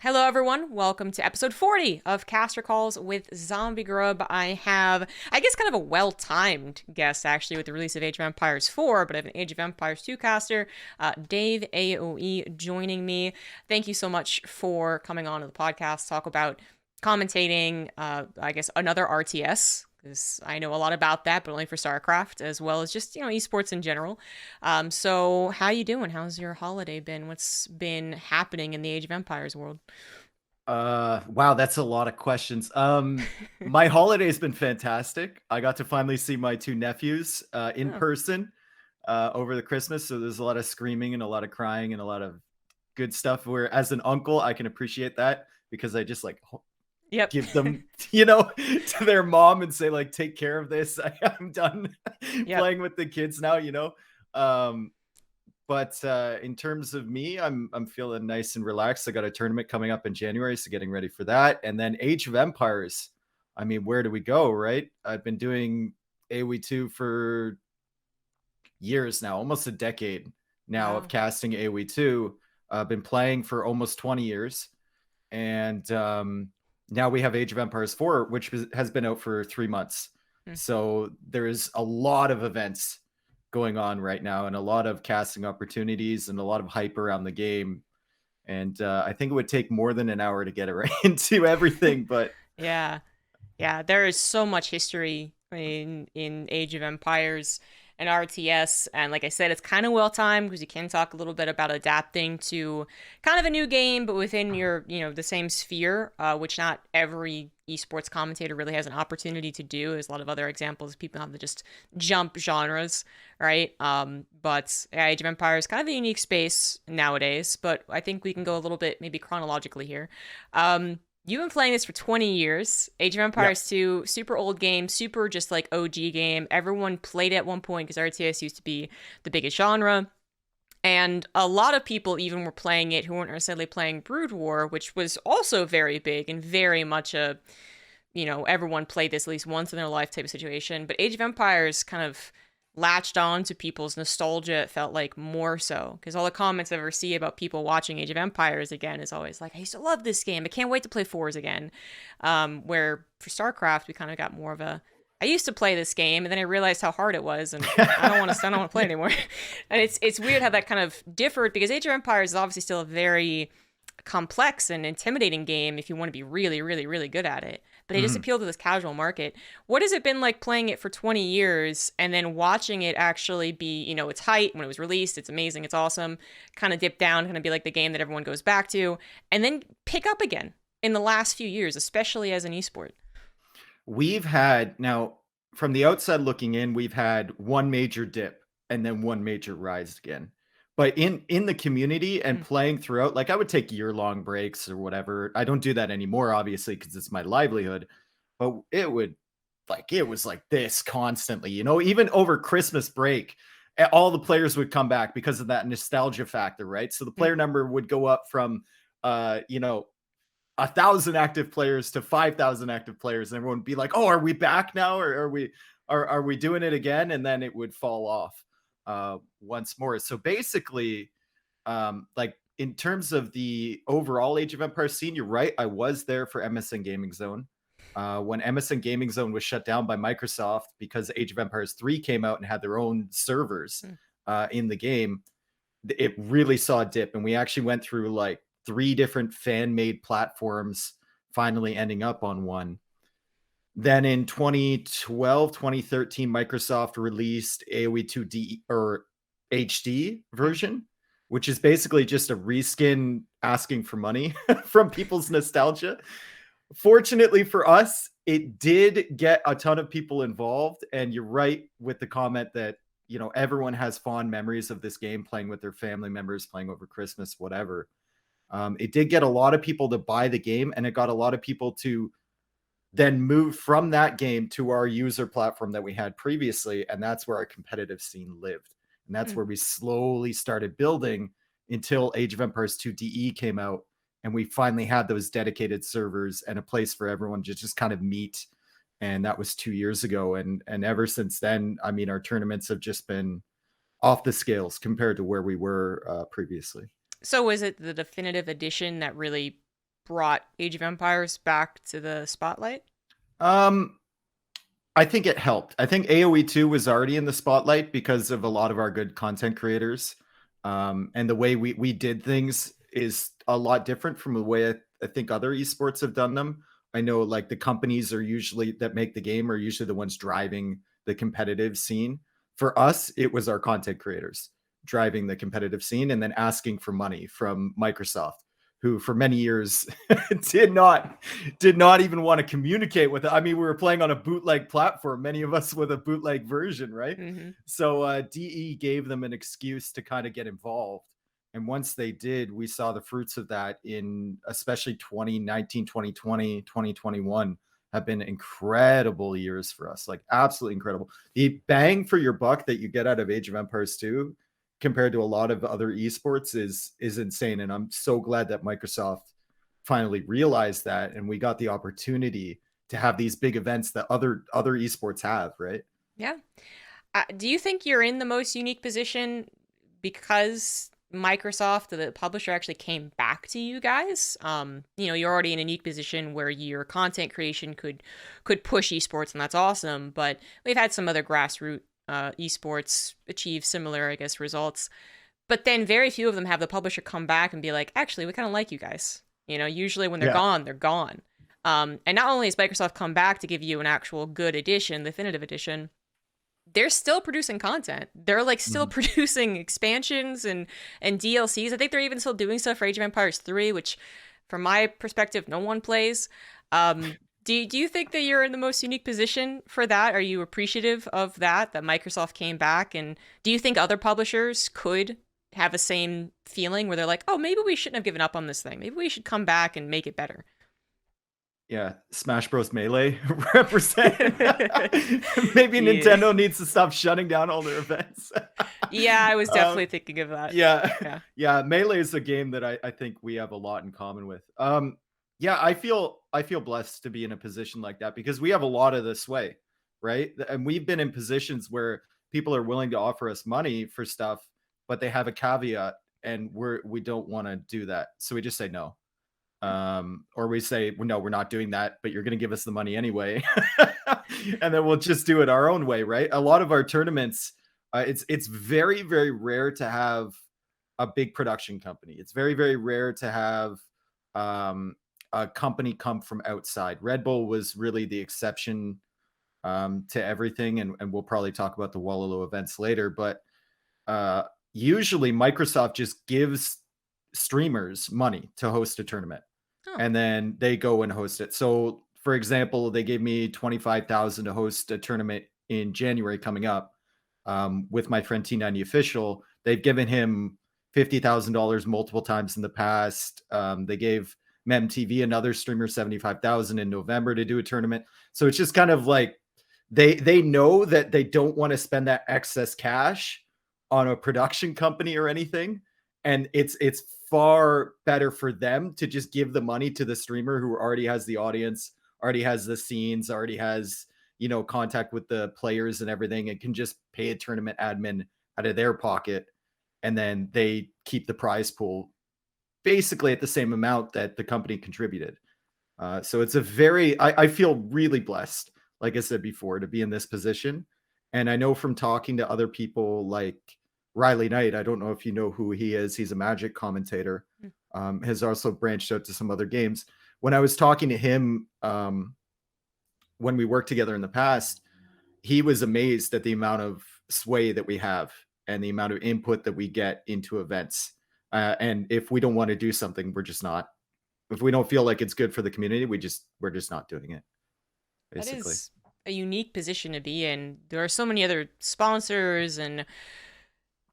Hello, everyone. Welcome to episode 40 of Caster Calls with ZombieGrub. I have, I guess, kind of a well-timed guest, actually, with the release of Age of Empires 4, but I have an Age of Empires 2 caster, Dave AoE, joining me. Thank you so much for coming on to the podcast, talk about commentating, I guess, another RTS, because I know a lot about that, but only for StarCraft, as well as just, esports in general. So how you doing? How's your holiday been? What's been happening in the Age of Empires world? Wow, that's a lot of questions. My holiday's been fantastic. I got to finally see my two nephews in Oh, person over the Christmas. So there's a lot of screaming and a lot of crying and a lot of good stuff. Where as an uncle, I can appreciate that because I just like yep. give them, to their mom and say like, take care of this. I'm done Yep. playing with the kids now. Um, but in terms of me, I'm feeling nice and relaxed. I got a tournament coming up in January, so getting ready for that. And then Age of Empires. I mean, where do we go, right? I've been doing AoE2 for years now, almost a decade now of Wow. casting AoE2. I've been playing for almost 20 years. And now we have Age of Empires 4, which has been out for 3 months. Hmm. So there is a lot of events going on right now and a lot of casting opportunities and a lot of hype around the game. And I think it would take more than an hour to get it right into everything. But Yeah. Yeah, there is so much history in Age of Empires and RTS, and like I said, it's kind of well timed because you can talk a little bit about adapting to kind of a new game, but within your the same sphere, which not every esports commentator really has an opportunity to do. There's a lot of other examples people have to just jump genres, right? But yeah, Age of Empires kind of a unique space nowadays, but I think we can go a little bit maybe chronologically here. You've been playing this for 20 years. Age of yeah, Empires 2, super old game, super just like OG game. Everyone played it at one point because RTS used to be the biggest genre. And a lot of people even were playing it who weren't necessarily playing Brood War, which was also very big and very much a, everyone played this at least once in their life type of situation. But Age of Empires kind of latched on to people's nostalgia, it felt like more so. Because all the comments I ever see about people watching Age of Empires again is always like, I used to love this game. I can't wait to play fours again. Where for StarCraft, we kind of got more of a, I used to play this game and then I realized how hard it was and I don't want to play yeah. anymore. And it's weird how that kind of differed because Age of Empires is obviously still a very complex and intimidating game if you want to be really, really, really good at it. But it just Mhm. appealed to this casual market. What has it been like playing it for 20 years and then watching it actually be, its height when it was released? It's amazing, it's awesome. Kind of dip down, kind of be like the game that everyone goes back to, and then pick up again in the last few years, especially as an esport. We've had now from the outside looking in, we've had one major dip and then one major rise again. But in the community and Mm, playing throughout, like I would take year-long breaks or whatever. I don't do that anymore, obviously, because it's my livelihood. But it was like this constantly, even over Christmas break, all the players would come back because of that nostalgia factor, right? So the mm, player number would go up from uh, you know, 1,000 active players to 5,000 active players, and everyone would be like, "Oh, are we back now, or are we doing it again?" And then it would fall off once more. So basically, like in terms of the overall Age of Empires scene, you're right. I was there for MSN Gaming Zone. When MSN Gaming Zone was shut down by Microsoft because Age of Empires 3 came out and had their own servers mm. in the game, it really saw a dip. And we actually went through like three different fan made platforms, finally ending up on one. Then in 2012, 2013, Microsoft released AoE 2D or HD Mm. version, which is basically just a reskin asking for money from people's nostalgia. Fortunately for us, it did get a ton of people involved. And you're right with the comment that, everyone has fond memories of this game playing with their family members, playing over Christmas, whatever. It did get a lot of people to buy the game, and it got a lot of people to then move from that game to our user platform that we had previously. And that's where our competitive scene lived. And that's Mm. where we slowly started building until Age of Empires 2 DE came out. And we finally had those dedicated servers and a place for everyone to just kind of meet. And that was 2 years ago. And ever since then, I mean, our tournaments have just been off the scales compared to where we were previously. So is it the definitive edition that really brought Age of Empires back to the spotlight? Um, I think it helped. I think AoE 2 was already in the spotlight because of a lot of our good content creators. And the way we did things is a lot different from the way I think other esports have done them. I know like the companies are usually that make the game are usually the ones driving the competitive scene. For us, it was our content creators driving the competitive scene and then asking for money from Microsoft, who for many years did not even want to communicate with it. I mean, we were playing on a bootleg platform, many of us with a bootleg version, right? Mm-hmm. So DE gave them an excuse to kind of get involved. And once they did, we saw the fruits of that in especially 2019, 2020, 2021 have been incredible years for us, like absolutely incredible. The bang for your buck that you get out of Age of Empires 2 compared to a lot of other esports is insane. And I'm so glad that Microsoft finally realized that and we got the opportunity to have these big events that other esports have, right? Yeah. Do you think you're in the most unique position because Microsoft, the publisher, actually came back to you guys? You're already in a unique position where your content creation could push esports, and that's awesome. But we've had some other grassroots esports achieve similar, I guess, results. But then very few of them have the publisher come back and be like, actually, we kind of like you guys. Usually when they're gone, they're gone. And not only has Microsoft come back to give you an actual good edition, the definitive edition, they're still producing content. They're like still producing expansions and DLCs. I think they're even still doing stuff for Age of Empires 3, which from my perspective, no one plays. Do you think that you're in the most unique position for that? Are you appreciative of that Microsoft came back? And do you think other publishers could have the same feeling where they're like, oh, maybe we shouldn't have given up on this thing. Maybe we should come back and make it better? Yeah, Smash Bros. Melee represent. Maybe Yeah. Nintendo needs to stop shutting down all their events. Yeah, I was definitely thinking of that. Yeah. Melee is a game that I think we have a lot in common with. Yeah, I feel blessed to be in a position like that because we have a lot of the sway, right? And we've been in positions where people are willing to offer us money for stuff, but they have a caveat, and we don't want to do that, so we just say no. Or we say, well, no, we're not doing that, but you're going to give us the money anyway. And then we'll just do it our own way, right? A lot of our tournaments, it's very, very rare to have a big production company. It's very, very rare to have a company come from outside. Red Bull was really the exception to everything. And we'll probably talk about the Wallaloo events later, but usually Microsoft just gives streamers money to host a tournament. And then they go and host it. So for example, they gave me $25,000 to host a tournament in January coming up with my friend T90 Official. They've given him $50,000 multiple times in the past. They gave MemTV, another streamer, $75,000 in November to do a tournament. So it's just kind of like they know that they don't want to spend that excess cash on a production company or anything. And it's far better for them to just give the money to the streamer who already has the audience, already has the scenes, already has, contact with the players and everything, and can just pay a tournament admin out of their pocket. And then they keep the prize pool basically at the same amount that the company contributed. So it's I feel really blessed, like I said before, to be in this position. And I know from talking to other people like Riley Knight, I don't know if you know who he is. He's a Magic commentator, has also branched out to some other games. When I was talking to him, when we worked together in the past, he was amazed at the amount of sway that we have and the amount of input that we get into events. And if we don't want to do something, we're just not. If we don't feel like it's good for the community, we're just not doing it. Basically. That is a unique position to be in. There are so many other sponsors and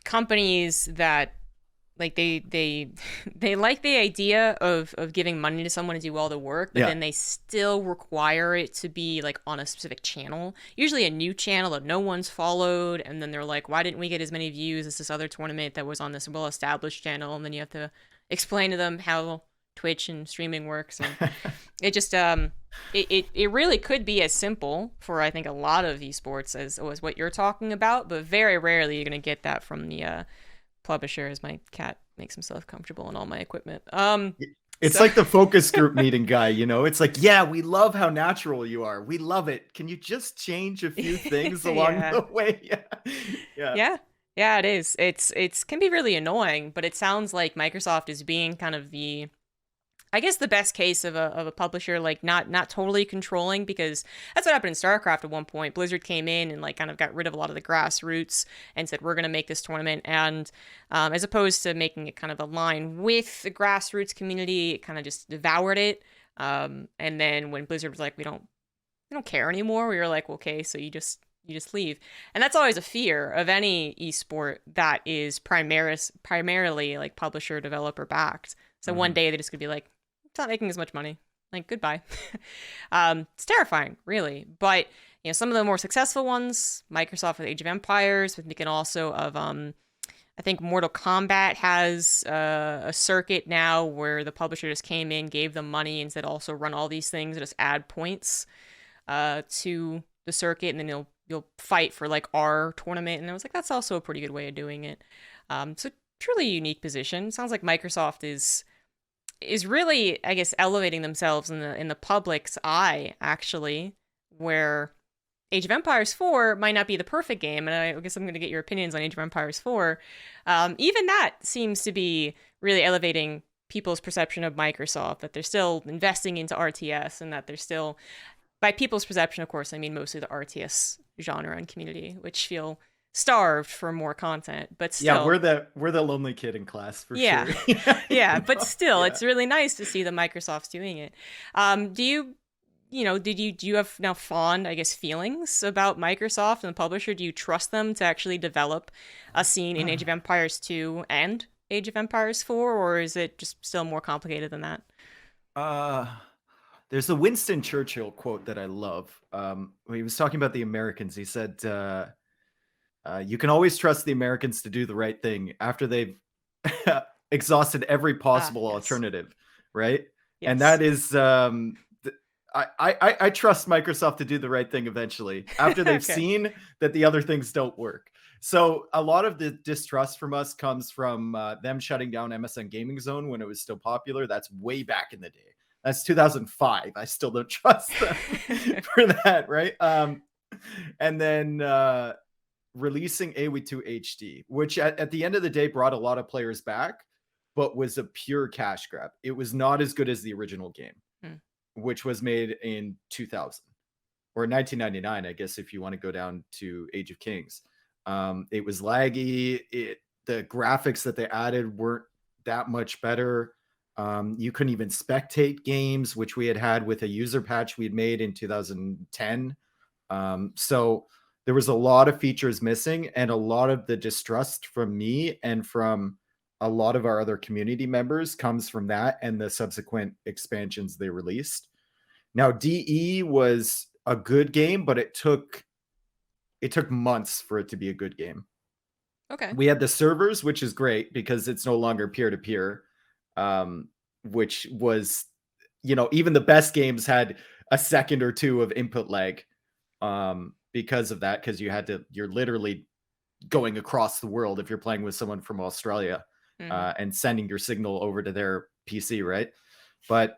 companies that like they like the idea of giving money to someone to do all the work, but then they still require it to be like on a specific channel, usually a new channel that no one's followed, and then they're like, why didn't we get as many views as this other tournament that was on this well-established channel? And then you have to explain to them how Twitch and streaming works, and it just it really could be as simple for, I think, a lot of esports as what you're talking about, but very rarely you're gonna get that from the publisher, as my cat makes himself comfortable in all my equipment. It's So like the focus group meeting guy, you know? It's like, yeah, we love how natural you are. We love it. Can you just change a few things along yeah. the way? Yeah. Yeah. Yeah. Yeah, it is. It's can be really annoying, but it sounds like Microsoft is being kind of the I guess the best case of a publisher like not totally controlling, because that's what happened in StarCraft at one point. Blizzard came in and like kind of got rid of a lot of the grassroots and said we're going to make this tournament, and as opposed to making it kind of align with the grassroots community, it kind of just devoured it. And then when Blizzard was like we don't care anymore, we were like, well, okay, so you just leave. And that's always a fear of any esport that is primarily like publisher developer backed. So one Mhm. day they're just gonna be like, it's not making as much money. Like goodbye. It's terrifying, really. But some of the more successful ones, Microsoft with Age of Empires, with thinking also of I think Mortal Kombat has a circuit now where the publisher just came in, gave them money, and said also run all these things and just add points to the circuit, and then you'll fight for like our tournament. And I was like, that's also a pretty good way of doing it. So truly unique position. Sounds like Microsoft is really, I guess, elevating themselves in the public's eye, actually, where Age of Empires 4 might not be the perfect game, and I guess I'm going to get your opinions on Age of Empires 4. Even that seems to be really elevating people's perception of Microsoft, that they're still investing into RTS, and that they're still, by people's perception, of course, I mean mostly the RTS genre and community, which feel starved for more content, but Yeah, still. we're the lonely kid in class for Yeah. sure. Yeah, Yeah, you but know? still, Yeah. it's really nice to see that Microsoft's doing it. Do you have now fond, I guess, feelings about Microsoft and the publisher? Do you trust them to actually develop a scene in Age of Empires 2 and Age of Empires 4, or is it just still more complicated than that? Uh, there's a Winston Churchill quote that I love. When he was talking about the Americans. He said, "You can always trust the Americans to do the right thing after they've exhausted every Ah, possible yes. alternative." Right, and Yes. that is, I trust Microsoft to do the right thing eventually after they've Okay. seen that the other things don't work. So a lot of the distrust from us comes from them shutting down MSN Gaming Zone when it was still popular. That's way back in the day. That's 2005. I still don't trust them for that, right? And then releasing AoE2 HD, which at the end of the day brought a lot of players back, but was a pure cash grab. It was not as good as the original game, Hmm. which was made in 2000 or 1999, I guess, if you want to go down to Age of Kings. It was laggy. The graphics that they added weren't that much better. You couldn't even spectate games, which we had with a user patch we'd made in 2010. So there was a lot of features missing, and a lot of the distrust from me and from a lot of our other community members comes from that and the subsequent expansions they released. Now, DE was a good game, but it took months for it to be a good game. Okay. We had the servers, which is great because it's no longer peer to peer, which was, even the best games had a second or two of input lag because of that, because you're literally going across the world if you're playing with someone from Australia Hmm. and sending your signal over to their PC, right? But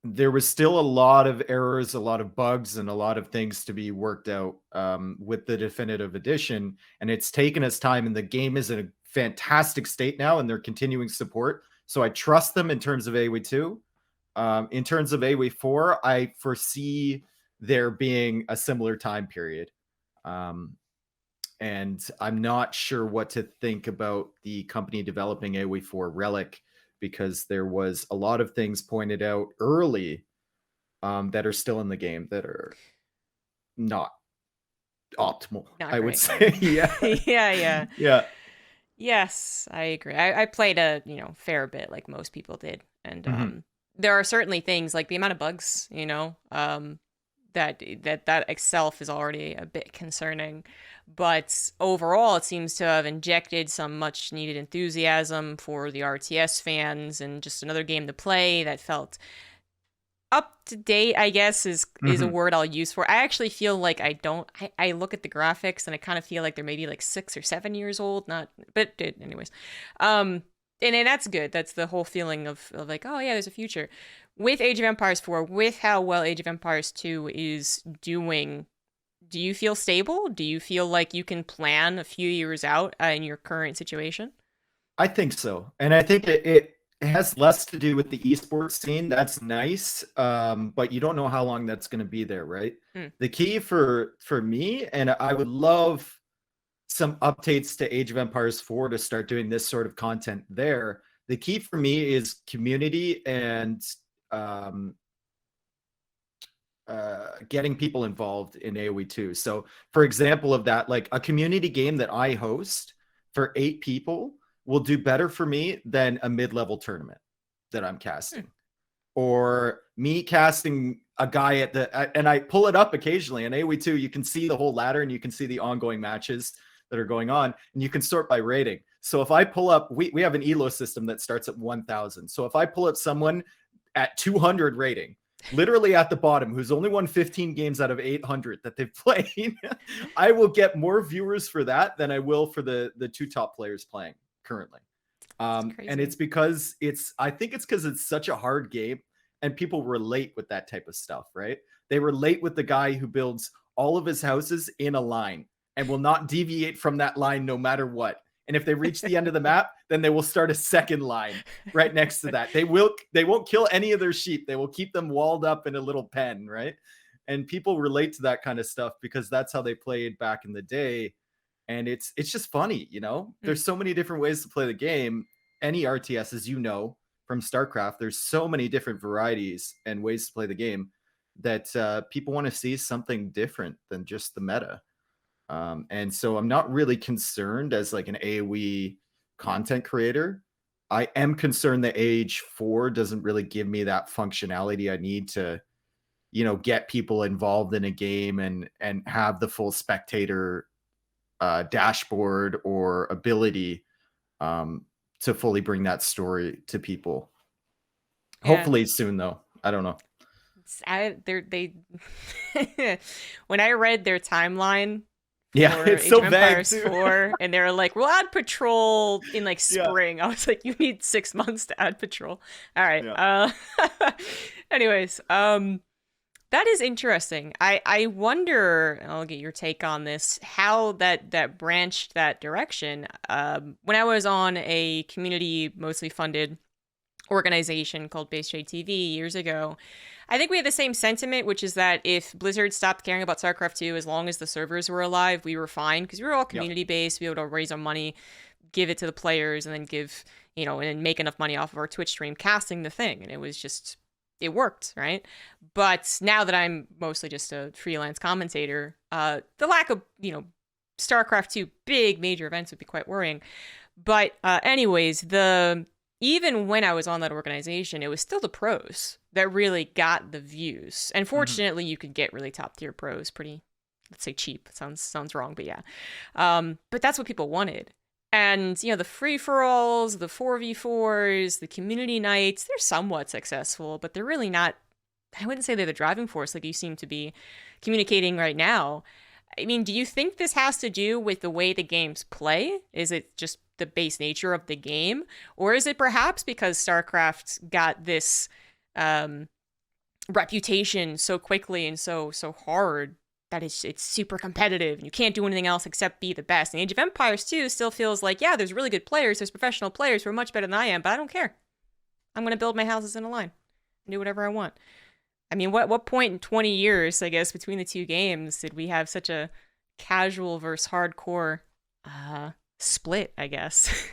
there was still a lot of errors, a lot of bugs, and a lot of things to be worked out with the definitive edition. And it's taken us time, and the game is in a fantastic state now, and they're continuing support. So I trust them in terms of AoE 2. In terms of AoE 4, I foresee there being a similar time period. And I'm not sure what to think about the company developing AoE 4 Relic, because there was a lot of things pointed out early that are still in the game that are not optimal, Not I would great. say. Yeah. Yeah, yeah. Yeah. Yes, I agree. I played a, fair bit like most people did. And Mhm. there are certainly things like the amount of bugs, that itself is already a bit concerning. But overall, it seems to have injected some much needed enthusiasm for the RTS fans, and just another game to play that felt up to date, I guess, is a Mhm. word I'll use for. I actually feel like I look at the graphics and I kind of feel like they're maybe like 6 or 7 years old, not, but anyways. Um And that's good. That's the whole feeling of like, oh yeah, there's a future. With Age of Empires 4, with how well Age of Empires 2 is doing, do you feel stable? Do you feel like you can plan a few years out in your current situation? I think so, and I think it has less to do with the esports scene. That's nice, but you don't know how long that's going to be there, right? Mm. The key for me, and I would love some updates to Age of Empires 4 to start doing this sort of content there. The key for me is community and um, getting people involved in AoE 2. So, for example, of that, like a community game that I host for 8 people will do better for me than a mid-level tournament that I'm casting. Or me casting a guy at and I pull it up occasionally in AoE 2, you can see the whole ladder and you can see the ongoing matches that are going on, and you can sort by rating. So if I pull up, we have an elo system that starts at 1,000. So if I pull up someone at 200 rating, literally at the bottom, who's only won 15 games out of 800 that they've played, I will get more viewers for that than I will for the 2 top players playing currently. And it's because I think it's because it's such a hard game and people relate with that type of stuff, right? They relate with the guy who builds all of his houses in a line and will not deviate from that line no matter what. And if they reach the end of the map, then they will start a second line right next to that. They won't kill any of their sheep. They will keep them walled up in a little pen, right? And people relate to that kind of stuff because that's how they played back in the day. And it's just funny, you know? There's so many different ways to play the game. Any RTS, as you know, from StarCraft, there's so many different varieties and ways to play the game that people want to see something different than just the meta. And so I'm not really concerned as like an AoE content creator. I am concerned that Age 4 doesn't really give me that functionality I need to, get people involved in a game and have the full spectator dashboard or ability to fully bring that story to people. Yeah. Hopefully soon, though. I don't know. They when I read their timeline Yeah, for it's Age so of vague Empires too. 4, and they're like, we'll add patrol in like Yeah. spring. I was like, you need 6 months to add patrol. All right. Yeah. Anyways, that is interesting. I wonder, I'll get your take on this, how that branched that direction. When I was on a community mostly funded organization called Base Shade TV years ago, I think we had the same sentiment, which is that if Blizzard stopped caring about StarCraft 2, as long as the servers were alive, we were fine because we were all community based. We were able to raise our money, give it to the players, and then and make enough money off of our Twitch stream casting the thing. And it worked, right? But now that I'm mostly just a freelance commentator, the lack of, StarCraft 2 big major events would be quite worrying. But anyways, even when I was on that organization, it was still the pros that really got the views. And fortunately, you could get really top tier pros pretty, let's say cheap. Sounds wrong, but yeah. But that's what people wanted. And, the free-for-alls, the 4v4s, the community nights, they're somewhat successful, but they're really not, I wouldn't say they're the driving force like you seem to be communicating right now. I mean, do you think this has to do with the way the games play? Is it just the base nature of the game? Or is it perhaps because StarCraft got this reputation so quickly and so hard that it's super competitive and you can't do anything else except be the best? And Age of Empires 2 still feels like, yeah, there's really good players, there's professional players who are much better than I am, but I don't care. I'm going to build my houses in a line and do whatever I want. I mean, what point in 20 years, I guess, between the two games did we have such a casual versus hardcore split, I guess?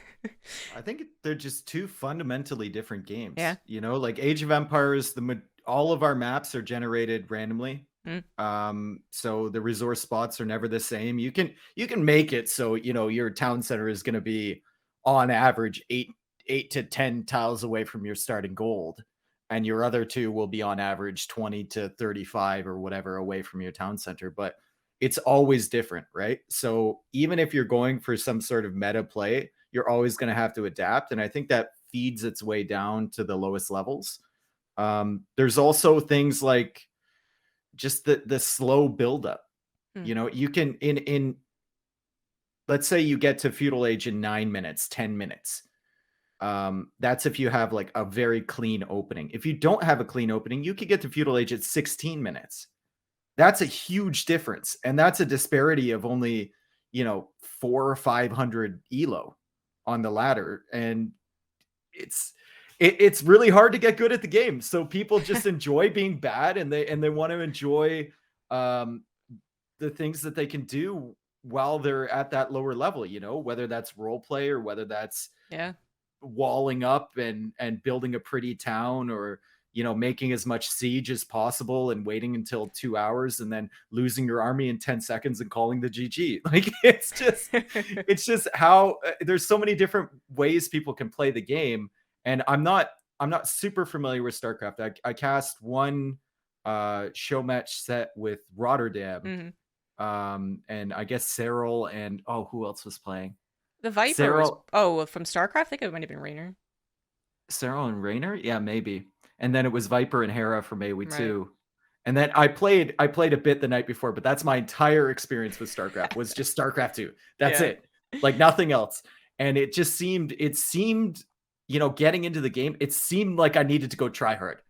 I think they're just two fundamentally different games. Yeah. Like Age of Empires, all of our maps are generated randomly. So the resource spots are never the same. You can make it so your town center is going to be on average 8 to 10 tiles away from your starting gold, and your other two will be on average 20 to 35 or whatever away from your town center. But it's always different, right? So even if you're going for some sort of meta play, you're always going to have to adapt, and I think that feeds its way down to the lowest levels. There's also things like just the slow buildup. You can in let's say you get to feudal age in 9 minutes, 10 minutes. That's if you have like a very clean opening. If you don't have a clean opening, you could get to feudal age at 16 minutes. That's a huge difference, and that's a disparity of only 400 or 500 elo on the ladder, and it's really hard to get good at the game. So people just enjoy being bad, and they want to enjoy the things that they can do while they're at that lower level, whether that's role play or whether that's Yeah. walling up and building a pretty town, or making as much siege as possible and waiting until 2 hours and then losing your army in 10 seconds and calling the GG. Like it's just how there's so many different ways people can play the game. And I'm not super familiar with StarCraft. I cast one show match set with Rotterdam. And I guess Cyril and who else was playing? The Viper was from StarCraft. I think it might have been Raynor. Cyril and Raynor? Yeah, maybe. And then it was Viper and Hera from AoE Right. 2. And then I played a bit the night before, but that's my entire experience with StarCraft was just StarCraft 2. That's it. Like nothing else. And it seemed, getting into the game, it seemed like I needed to go try hard.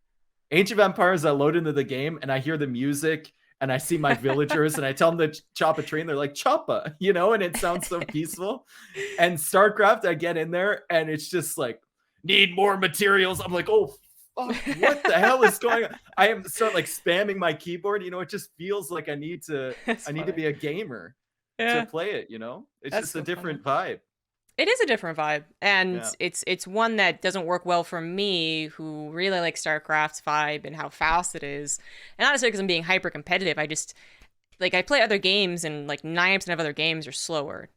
Age of Empires, I load into the game and I hear the music and I see my villagers and I tell them to chop a tree and they're like, choppa, and it sounds so peaceful. And StarCraft, I get in there and it's just like, need more materials. I'm like, oh, what the hell is going on? I am start like spamming my keyboard. It just feels like I need to be a gamer to play it. It's That's just so a different funny. vibe. It is a different vibe, and it's one that doesn't work well for me, who really like StarCraft's vibe and how fast it is. And not necessarily because I'm being hyper competitive. I just I play other games, and like 9% of other games are slower,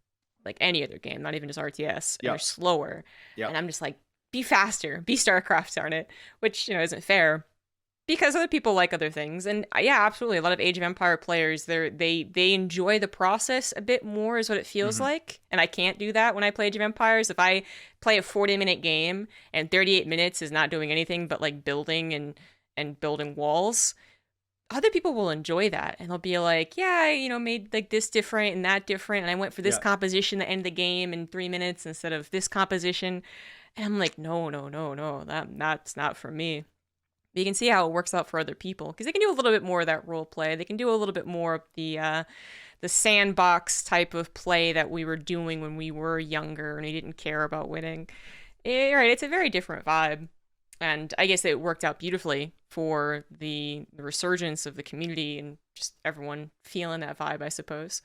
like any other game, not even just RTS. And they're slower, and I'm just like, be faster, be StarCraft, darn it, which isn't fair. Because other people like other things. And yeah, absolutely. A lot of Age of Empire players, they enjoy the process a bit more is what it feels like. And I can't do that when I play Age of Empires. If I play a 40-minute game and 38 minutes is not doing anything but like building and building walls, other people will enjoy that. And they'll be like, yeah, I made like this different and that different. And I went for this composition to end the game in 3 minutes instead of this composition. And I'm like, no, that's not for me. You can see how it works out for other people because they can do a little bit more of that role play. They can do a little bit more of the sandbox type of play that we were doing when we were younger and we didn't care about winning. Right, it's a very different vibe, and I guess it worked out beautifully for the resurgence of the community and just everyone feeling that vibe, I suppose.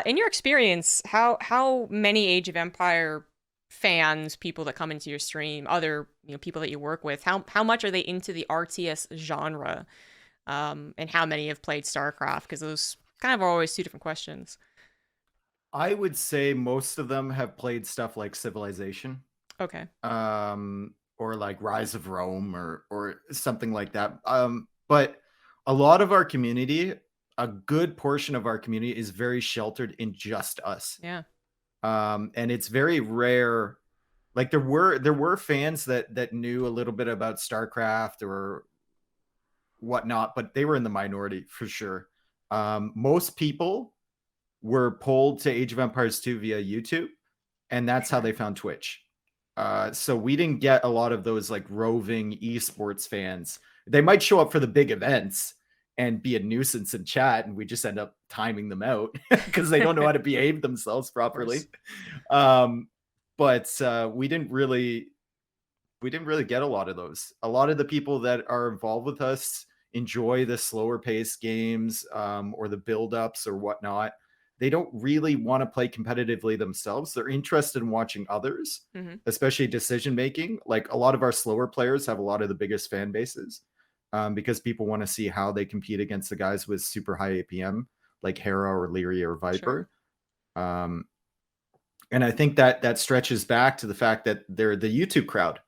In your experience, how many Age of Empire fans, people that come into your stream, other people that you work with, how much are they into the RTS genre, and how many have played StarCraft? Because those kind of are always two different questions. I would say most of them have played stuff like Civilization, Okay. or like Rise of Rome or something like that. But a lot of our community, a good portion of our community, is very sheltered in just us. Yeah. And it's very rare. Like there were fans that knew a little bit about StarCraft or whatnot, but they were in the minority for sure. Most people were pulled to Age of Empires 2 via YouTube, and that's how they found Twitch. So we didn't get a lot of those like roving esports fans. They might show up for the big events and be a nuisance in chat, and we just end up timing them out because they don't know how to behave themselves properly. But we didn't really get a lot of those. A lot of the people that are involved with us enjoy the slower paced games, or the build-ups or whatnot. They don't really want to play competitively themselves. They're interested in watching others, especially decision making. Like a lot of our slower players have a lot of the biggest fan bases. Because people want to see how they compete against the guys with super high APM, like Hera or Lyria or Viper. Sure. And I think that stretches back to the fact that they're the YouTube crowd.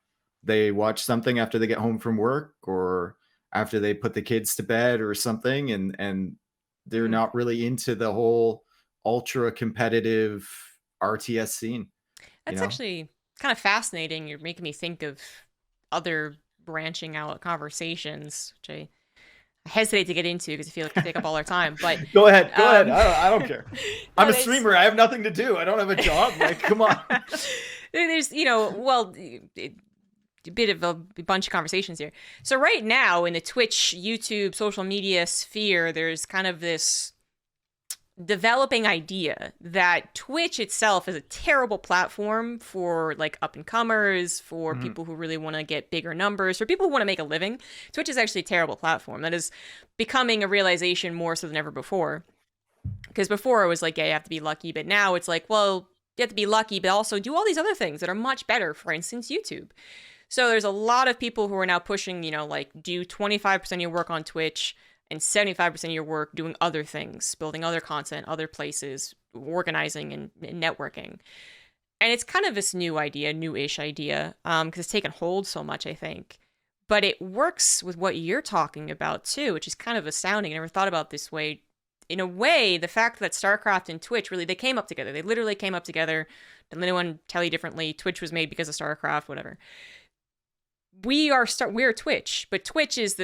They watch something after they get home from work or after they put the kids to bed or something, and they're not really into the whole ultra competitive RTS scene. That's actually kind of fascinating. You're making me think of other branching out conversations, which I hesitate to get into because I feel like they take up all our time. But go ahead. I don't care. I'm a streamer. I have nothing to do. I don't have a job. Like, come on. there's, well, a bit of a bunch of conversations here. So right now in the Twitch, YouTube, social media sphere, there's kind of this developing idea that Twitch itself is a terrible platform for like up and comers, for people who really want to get bigger numbers, for people who want to make a living. Twitch is actually a terrible platform. That is becoming a realization more so than ever before. Because before it was like, yeah, you have to be lucky, but now it's like, well, you have to be lucky, but also do all these other things that are much better. For instance, YouTube. So there's a lot of people who are now pushing, like do 25% of your work on Twitch and 75% of your work doing other things, building other content, other places, organizing and networking. And it's kind of this new idea, new-ish idea, because it's taken hold so much, I think. But it works with what you're talking about too, which is kind of astounding. I never thought about this way. In a way, the fact that StarCraft and Twitch really, they came up together. They literally came up together. Don't let anyone tell you differently. Twitch was made because of StarCraft, whatever. We're Twitch, but Twitch is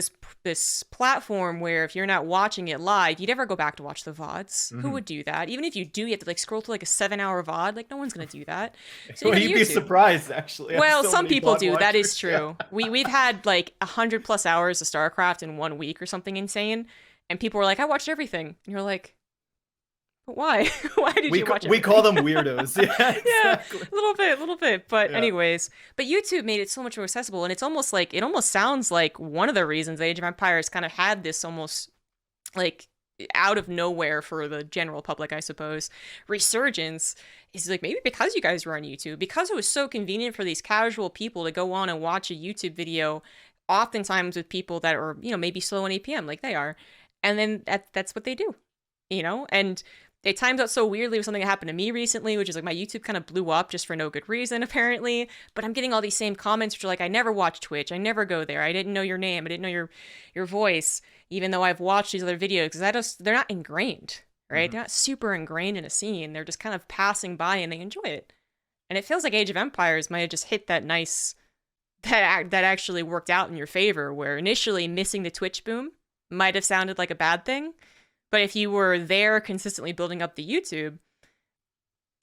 this platform where if you're not watching it live, you never go back to watch the VODs. Who would do that? Even if you do, you have to like scroll to like a 7-hour VOD. Like no one's gonna do that. So well, you'd be surprised actually. Well, some people do. That is true. Yeah. We've had like 100+ hours of StarCraft in 1 week or something insane, and people were like, "I watched everything," and you're like, but why? Why did you watch it? We call them weirdos. Yeah, exactly. Yeah, a little bit. But anyways, but YouTube made it so much more accessible, and it almost sounds like one of the reasons Age of Empires kind of had this almost like out of nowhere for the general public, I suppose, resurgence is like maybe because you guys were on YouTube, because it was so convenient for these casual people to go on and watch a YouTube video, oftentimes with people that are, maybe slow on APM like they are, and then that's what they do, and it timed out so weirdly with something that happened to me recently, which is like my YouTube kind of blew up just for no good reason, apparently. But I'm getting all these same comments, which are like, I never watch Twitch. I never go there. I didn't know your name. I didn't know your voice, even though I've watched these other videos, because they're not ingrained, right? They're not super ingrained in a scene. They're just kind of passing by and they enjoy it. And it feels like Age of Empires might have just hit that nice, that actually worked out in your favor, where initially missing the Twitch boom might have sounded like a bad thing. But if you were there consistently building up the YouTube,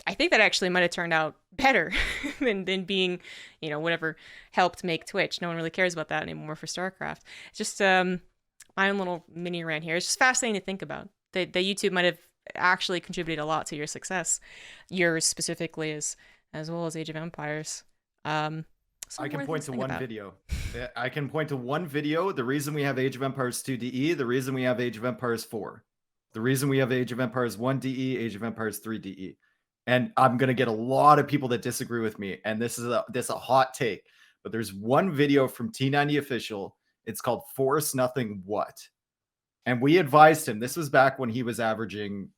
I think that actually might have turned out better than being, whatever helped make Twitch. No one really cares about that anymore for StarCraft. It's just my own little mini rant here. It's just fascinating to think about. That YouTube might have actually contributed a lot to your success, yours specifically as well as Age of Empires. I can point to one video. I can point to one video. The reason we have Age of Empires 2 DE, the reason we have Age of Empires 4. The reason we have Age of Empires 1 DE, Age of Empires 3 DE. And I'm going to get a lot of people that disagree with me. And this is a hot take. But there's one video from T90 Official. It's called Force Nothing What? And we advised him. This was back when he was averaging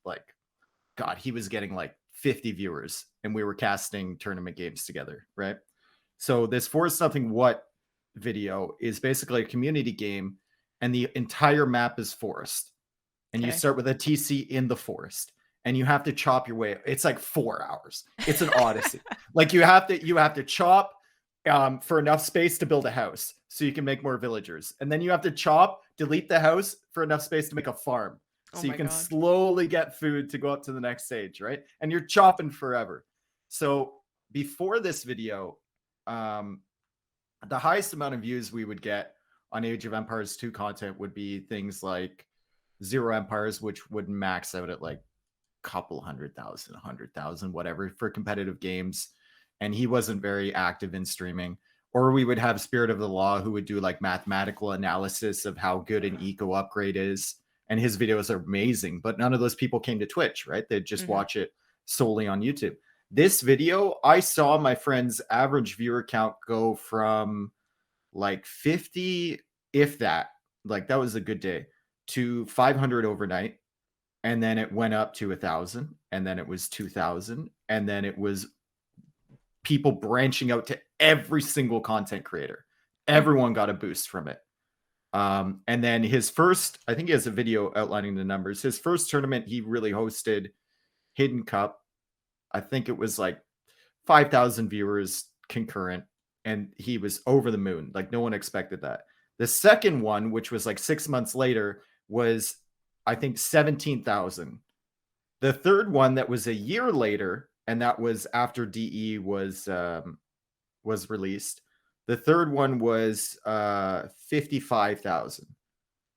he was getting like 50 viewers. And we were casting tournament games together, right? So this Force Nothing What video is basically a community game. And the entire map is forest. And you start with a TC in the forest, and you have to chop your way. It's like 4 hours. It's an odyssey. Like you have to chop for enough space to build a house, so you can make more villagers, and then you have to chop, delete the house for enough space to make a farm, so you can slowly get food to go up to the next stage, right? And you're chopping forever. So before this video, the highest amount of views we would get on Age of Empires 2 content would be things like Zero Empires, which would max out at like a couple 100,000, 100,000, whatever, for competitive games. And he wasn't very active in streaming. Or we would have Spirit of the Law, who would do like mathematical analysis of how good an eco upgrade is. And his videos are amazing, but none of those people came to Twitch, right? They'd just watch it solely on YouTube. This video, I saw my friend's average viewer count go from like 50, if that, like that was a good day, to 500 overnight, and then it went up to 1,000, and then it was 2,000, and then it was people branching out to every single content creator. Everyone got a boost from it. And then his first, I think he has a video outlining the numbers. His first tournament he really hosted, Hidden Cup, I think it was like 5,000 viewers concurrent, and he was over the moon. Like no one expected that. The second one, which was like 6 months later, was I think 17,000. The third one that was a year later and that was after DE was released. The third one was 55,000,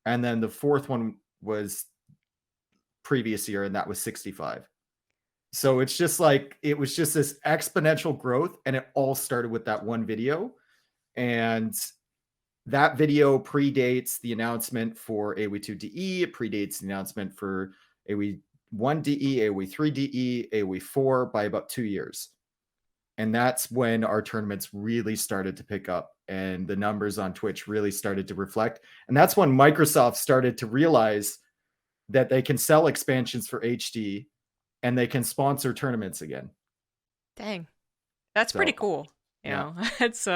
and then the fourth one was previous year, and that was 65. So it's just like, it was just this exponential growth, and it all started with that one video. And that video predates the announcement for AoE 2 DE. It predates the announcement for AoE 1 DE, AoE 3 DE, AoE 4 by about 2 years. And that's when our tournaments really started to pick up, and the numbers on Twitch really started to reflect. And that's when Microsoft started to realize that they can sell expansions for HD and they can sponsor tournaments again. Dang. That's So, pretty cool. You yeah. know, it's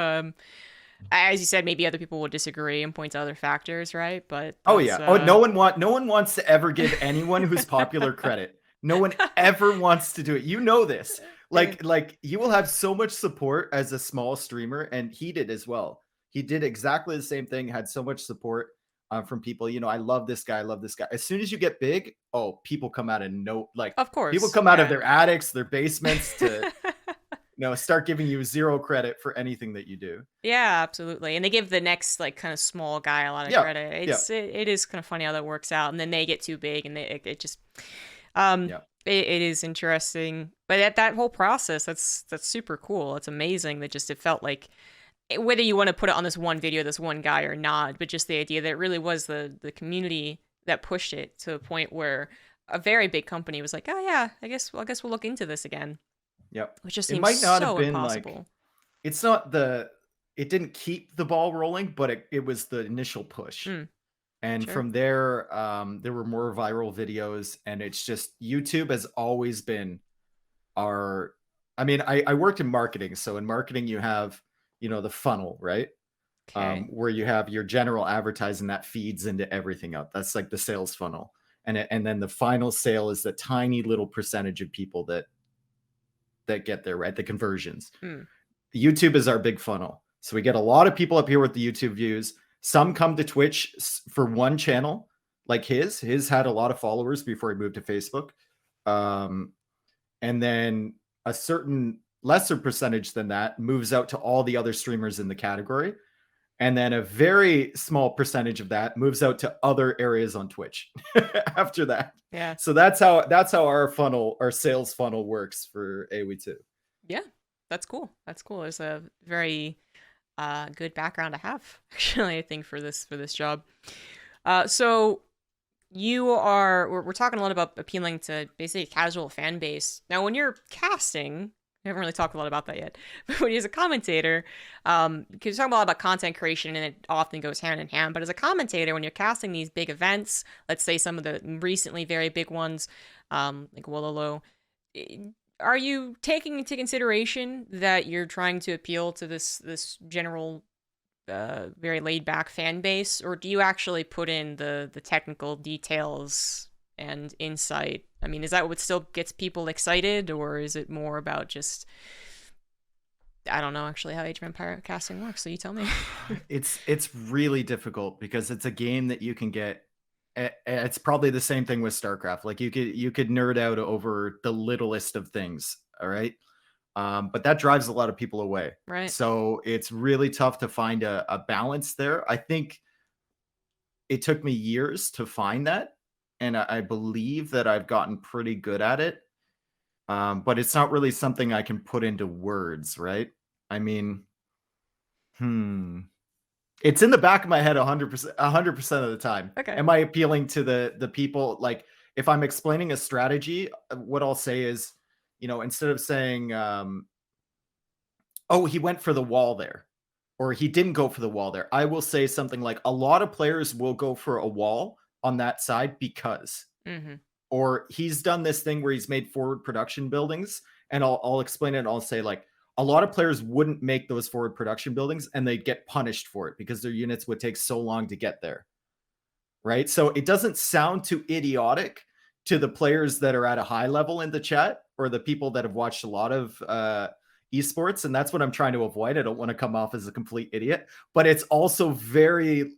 as you said, maybe other people will disagree and point to other factors, right? But Oh that's, yeah. Oh, no one wants to ever give anyone who's popular credit. No one ever wants to do it. You know this. Like you will have so much support as a small streamer, and he did as well. He did exactly the same thing, had so much support from people. You know, I love this guy. I love this guy. As soon as you get big, oh, people come out of of course, people come out of yeah. their attics, their basements to start giving you zero credit for anything that you do. Yeah, absolutely. And they give the next like kind of small guy a lot of Yeah, credit. yeah. It is kind of funny how that works out, and then they get too big, and it just Yeah. it is interesting. But at that whole process, that's super cool. It's amazing that just it felt like, whether you want to put it on this one video, this one guy or not, but just the idea that it really was the community that pushed it to a point where a very big company was like, oh yeah, I guess we'll look into this again. Yep. Which just It seems might not have so been impossible. like, it's not it didn't keep the ball rolling, but it was the initial push. And Sure. from there, there were more viral videos, and it's just, YouTube has always been our, I mean, I worked in marketing. So in marketing, you have, the funnel, right? Okay. Where you have your general advertising that feeds into everything else. That's like the sales funnel. And then the final sale is the tiny little percentage of people that get there, right? The conversions. YouTube is our big funnel. So we get a lot of people up here with the YouTube views. Some come to Twitch for one channel, like his. His had a lot of followers before he moved to Facebook. And then a certain lesser percentage than that moves out to all the other streamers in the category. And then a very small percentage of that moves out to other areas on Twitch after that. Yeah. So that's how our sales funnel works for AoE 2. Yeah, that's cool. That's cool. It's a very good background to have, actually, I think, for this job. So we're talking a lot about appealing to basically a casual fan base. Now, when you're casting, we haven't really talked a lot about that yet, but when you're a commentator, because you're talking a lot about content creation, and it often goes hand in hand. But as a commentator, when you're casting these big events, let's say some of the recently very big ones, like Wololo, are you taking into consideration that you're trying to appeal to this general, very laid back fan base, or do you actually put in the technical details and insight? I mean, is that what still gets people excited, or is it more about just, I don't know actually how Age of Empire casting works, so you tell me. It's really difficult because it's a game that you can get. It's probably the same thing with StarCraft. Like you could nerd out over the littlest of things. All right. But that drives a lot of people away. Right. So it's really tough to find a balance there. I think it took me years to find that, and I believe that I've gotten pretty good at it. But it's not really something I can put into words, right? I mean, it's in the back of my head 100% of the time. Okay. Am I appealing to the people? Like, if I'm explaining a strategy, what I'll say is, instead of saying, oh, he went for the wall there, or he didn't go for the wall there, I will say something like, a lot of players will go for a wall on that side because, or he's done this thing where he's made forward production buildings, and I'll explain it. And I'll say, like, a lot of players wouldn't make those forward production buildings, and they'd get punished for it because their units would take so long to get there. Right. So it doesn't sound too idiotic to the players that are at a high level in the chat, or the people that have watched a lot of esports. And that's what I'm trying to avoid. I don't want to come off as a complete idiot, but it's also very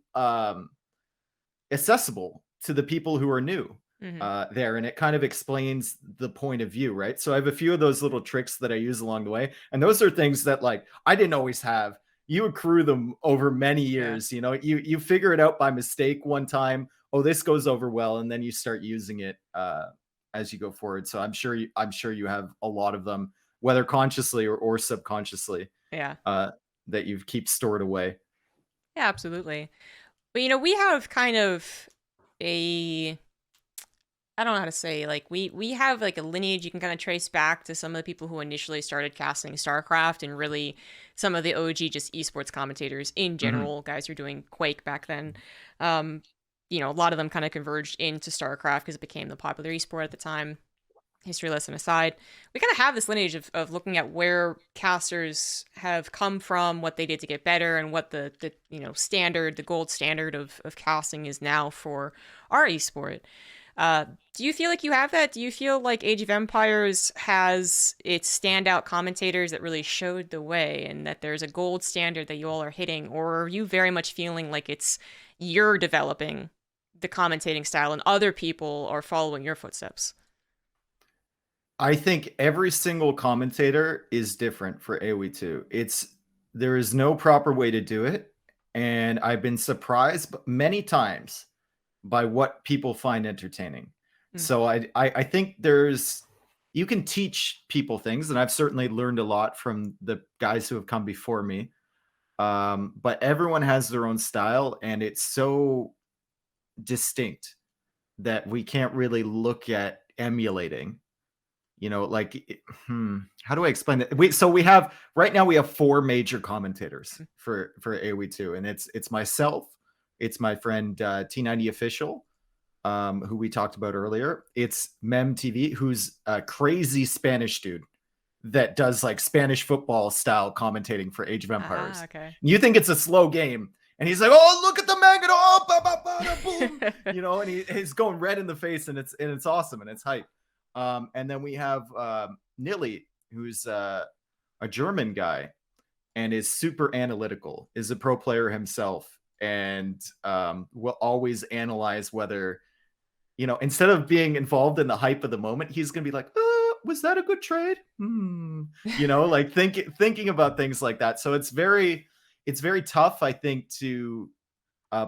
accessible to the people who are new. Hmm. there, and it kind of explains the point of view, right? So I have a few of those little tricks that I use along the way, and those are things that like I didn't always have. You accrue them over many Yeah. years. You figure it out by mistake one time. Oh, this goes over well, and then you start using it as you go forward. So I'm sure you have a lot of them, whether consciously or subconsciously, Yeah. uh, that you keep stored away. Yeah, absolutely. But we have kind of a I don't know how to say, like, we have like a lineage you can kind of trace back to some of the people who initially started casting StarCraft, and really some of the OG just esports commentators in Mhm. general, guys who were doing Quake back then. Um, a lot of them kind of converged into StarCraft because it became the popular esport at the time. History lesson aside, we kind of have this lineage of looking at where casters have come from, what they did to get better, and what the standard, the gold standard of casting is now for our esport. Uh, do you feel like you have that? Do you feel like Age of Empires has its standout commentators that really showed the way, and that there's a gold standard that you all are hitting? Or are you very much feeling like it's you're developing the commentating style and other people are following your footsteps? I think every single commentator is different for AoE 2. There is no proper way to do it, and I've been surprised many times by what people find entertaining. Mm. So I think there's you can teach people things, and I've certainly learned a lot from the guys who have come before me. But everyone has their own style, and it's so distinct that we can't really look at emulating. How do I explain that? We have right now we have four major commentators for AoE2, and it's myself, it's my friend T90 Official, who we talked about earlier. It's Mem TV, who's a crazy Spanish dude that does like Spanish football style commentating for Age of Ah, Empires. okay. And you think it's a slow game, and he's like, "Oh, look at the magnet! Oh, ba, ba, ba, da, boom!" And he's going red in the face, and it's awesome and it's hype. And then we have Nilly, who's a German guy and is super analytical, is a pro player himself, and will always analyze whether, instead of being involved in the hype of the moment, he's going to be like, was that a good trade? Like thinking about things like that. So it's very tough, I think, to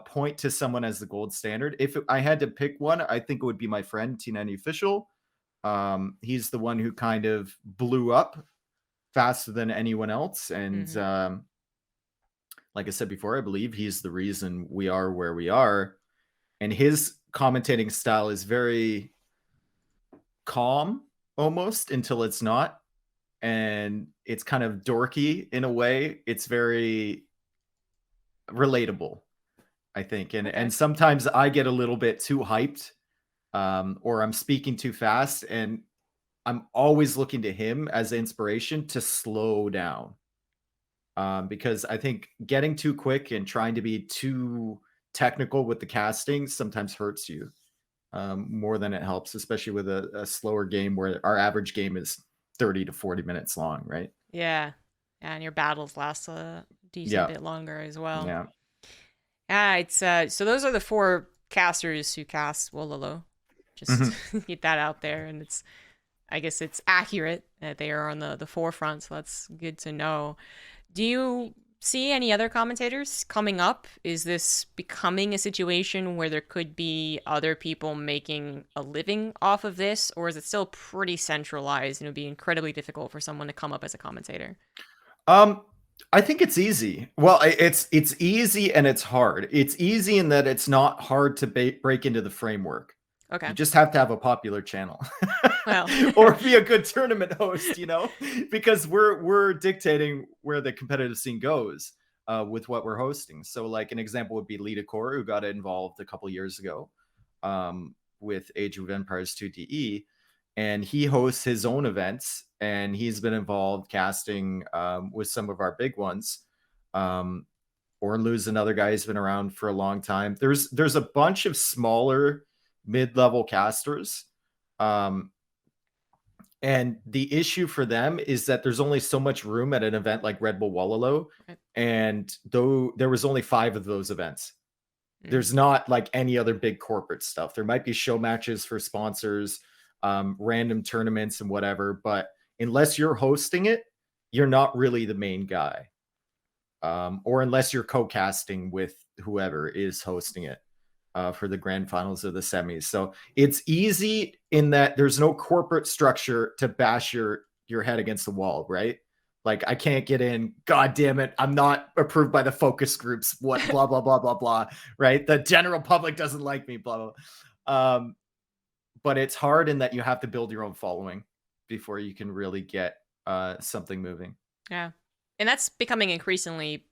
point to someone as the gold standard. If I had to pick one, I think it would be my friend T90 Official. He's the one who kind of blew up faster than anyone else. And Hmm. like I said before, I believe he's the reason we are where we are. And his commentating style is very calm almost until it's not. And it's kind of dorky in a way. It's very relatable, I think. And Okay. sometimes I get a little bit too hyped, or I'm speaking too fast. And I'm always looking to him as inspiration to slow down, because I think getting too quick and trying to be too technical with the casting sometimes hurts you, more than it helps, especially with a slower game where our average game is 30 to 40 minutes long, right? Yeah. Yeah, and your battles last a decent Yeah. bit longer as well. Yeah. Yeah, it's so those are the four casters who cast Wololo. Just Mhm. get that out there, and I guess it's accurate that they are on the forefront, so that's good to know. Do you see any other commentators coming up? Is this becoming a situation where there could be other people making a living off of this, or is it still pretty centralized and it would be incredibly difficult for someone to come up as a commentator? Um, I think it's easy. Well, it's easy and it's hard. It's easy in that it's not hard to break into the framework. You Okay. just have to have a popular channel Well, or be a good tournament host, because we're dictating where the competitive scene goes, with what we're hosting. So like an example would be Lita Core, who got involved a couple years ago, with Age of Empires 2 DE, and he hosts his own events, and he's been involved casting, with some of our big ones. Um, Ornlu's another guy who's been around for a long time. There's a bunch of smaller mid-level casters. Um, and the issue for them is that there's only so much room at an event like Red Bull Wallaloo. right. And though there was only 5 of those events. Mm. There's not like any other big corporate stuff. There might be show matches for sponsors, random tournaments and whatever, but unless you're hosting it, you're not really the main guy. Or unless you're co-casting with whoever is hosting it for the grand finals or the semis. So it's easy in that there's no corporate structure to bash your head against the wall, right? Like, I can't get in. God damn it. I'm not approved by the focus groups. What, blah, blah, blah, blah, blah. Right. The general public doesn't like me, blah, blah. But it's hard in that you have to build your own following before you can really get something moving. Yeah. And that's becoming increasingly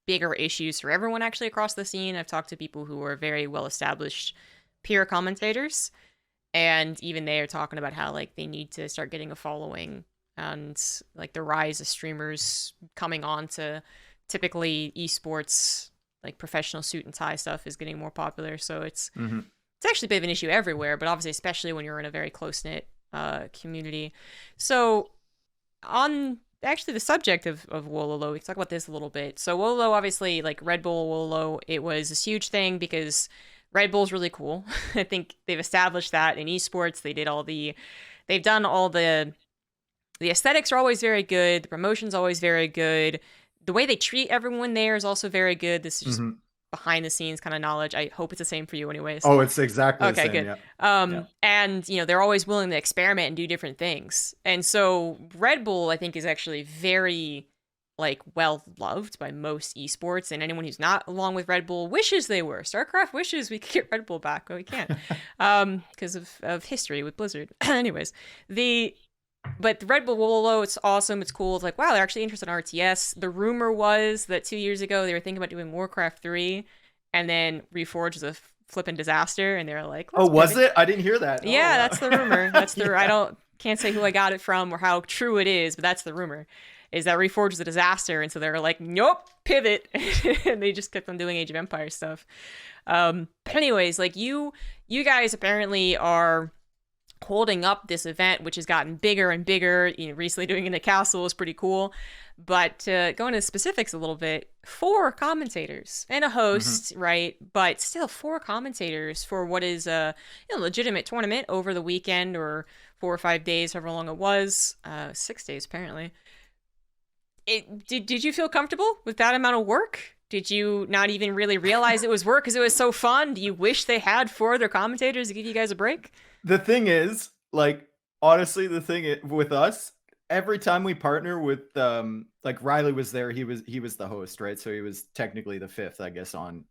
bigger issues for everyone actually across the scene. I've talked to people who are very well established peer commentators, and even they are talking about how like they need to start getting a following, and like the rise of streamers coming on to typically esports, like professional suit and tie stuff is getting more popular. So it's actually a bit of an issue everywhere, but obviously especially when you're in a very close-knit community. So on actually the subject of Wololo, we can talk about this a little bit. So Wololo, obviously, like Red Bull Wololo, it was this huge thing because Red Bull's really cool. I think they've established that in esports. They've done all the aesthetics are always very good. The promotion's always very good. The way they treat everyone there is also very good. This is just behind the scenes kind of knowledge. I hope it's the same for you anyways. Oh, it's exactly the same. Good. Yeah. And you know, they're always willing to experiment and do different things. And so Red Bull, I think, is actually very like well loved by most esports, and anyone who's not along with Red Bull wishes they were. StarCraft wishes we could get Red Bull back, but we can't because of history with Blizzard. Anyways, but the Red Bull Wololo, it's awesome. It's cool. It's like, wow, they're actually interested in RTS. The rumor was that 2 years ago they were thinking about doing Warcraft 3, and then Reforged was a flipping disaster, and they were like, oh, was it? I didn't hear that. Yeah, that's the rumor. That's the can't say who I got it from or how true it is, but that's the rumor. Is that Reforged was a disaster, and so they're like, nope, pivot, and they just kept on doing Age of Empires stuff. But anyways, like you guys apparently are holding up this event, which has gotten bigger and bigger. You know, recently doing it in the castle is pretty cool. But going into specifics a little bit, 4 commentators and a host, right? But still 4 commentators for what is a legitimate tournament over the weekend or 4 or 5 days, however long it was. 6 days apparently. Did you feel comfortable with that amount of work? Did you not even really realize it was work because it was so fun? Do you wish they had 4 other commentators to give you guys a break? The thing is, like, honestly, with us, every time we partner with, like Riley was there, he was the host, right? So he was technically the 5th, I guess, on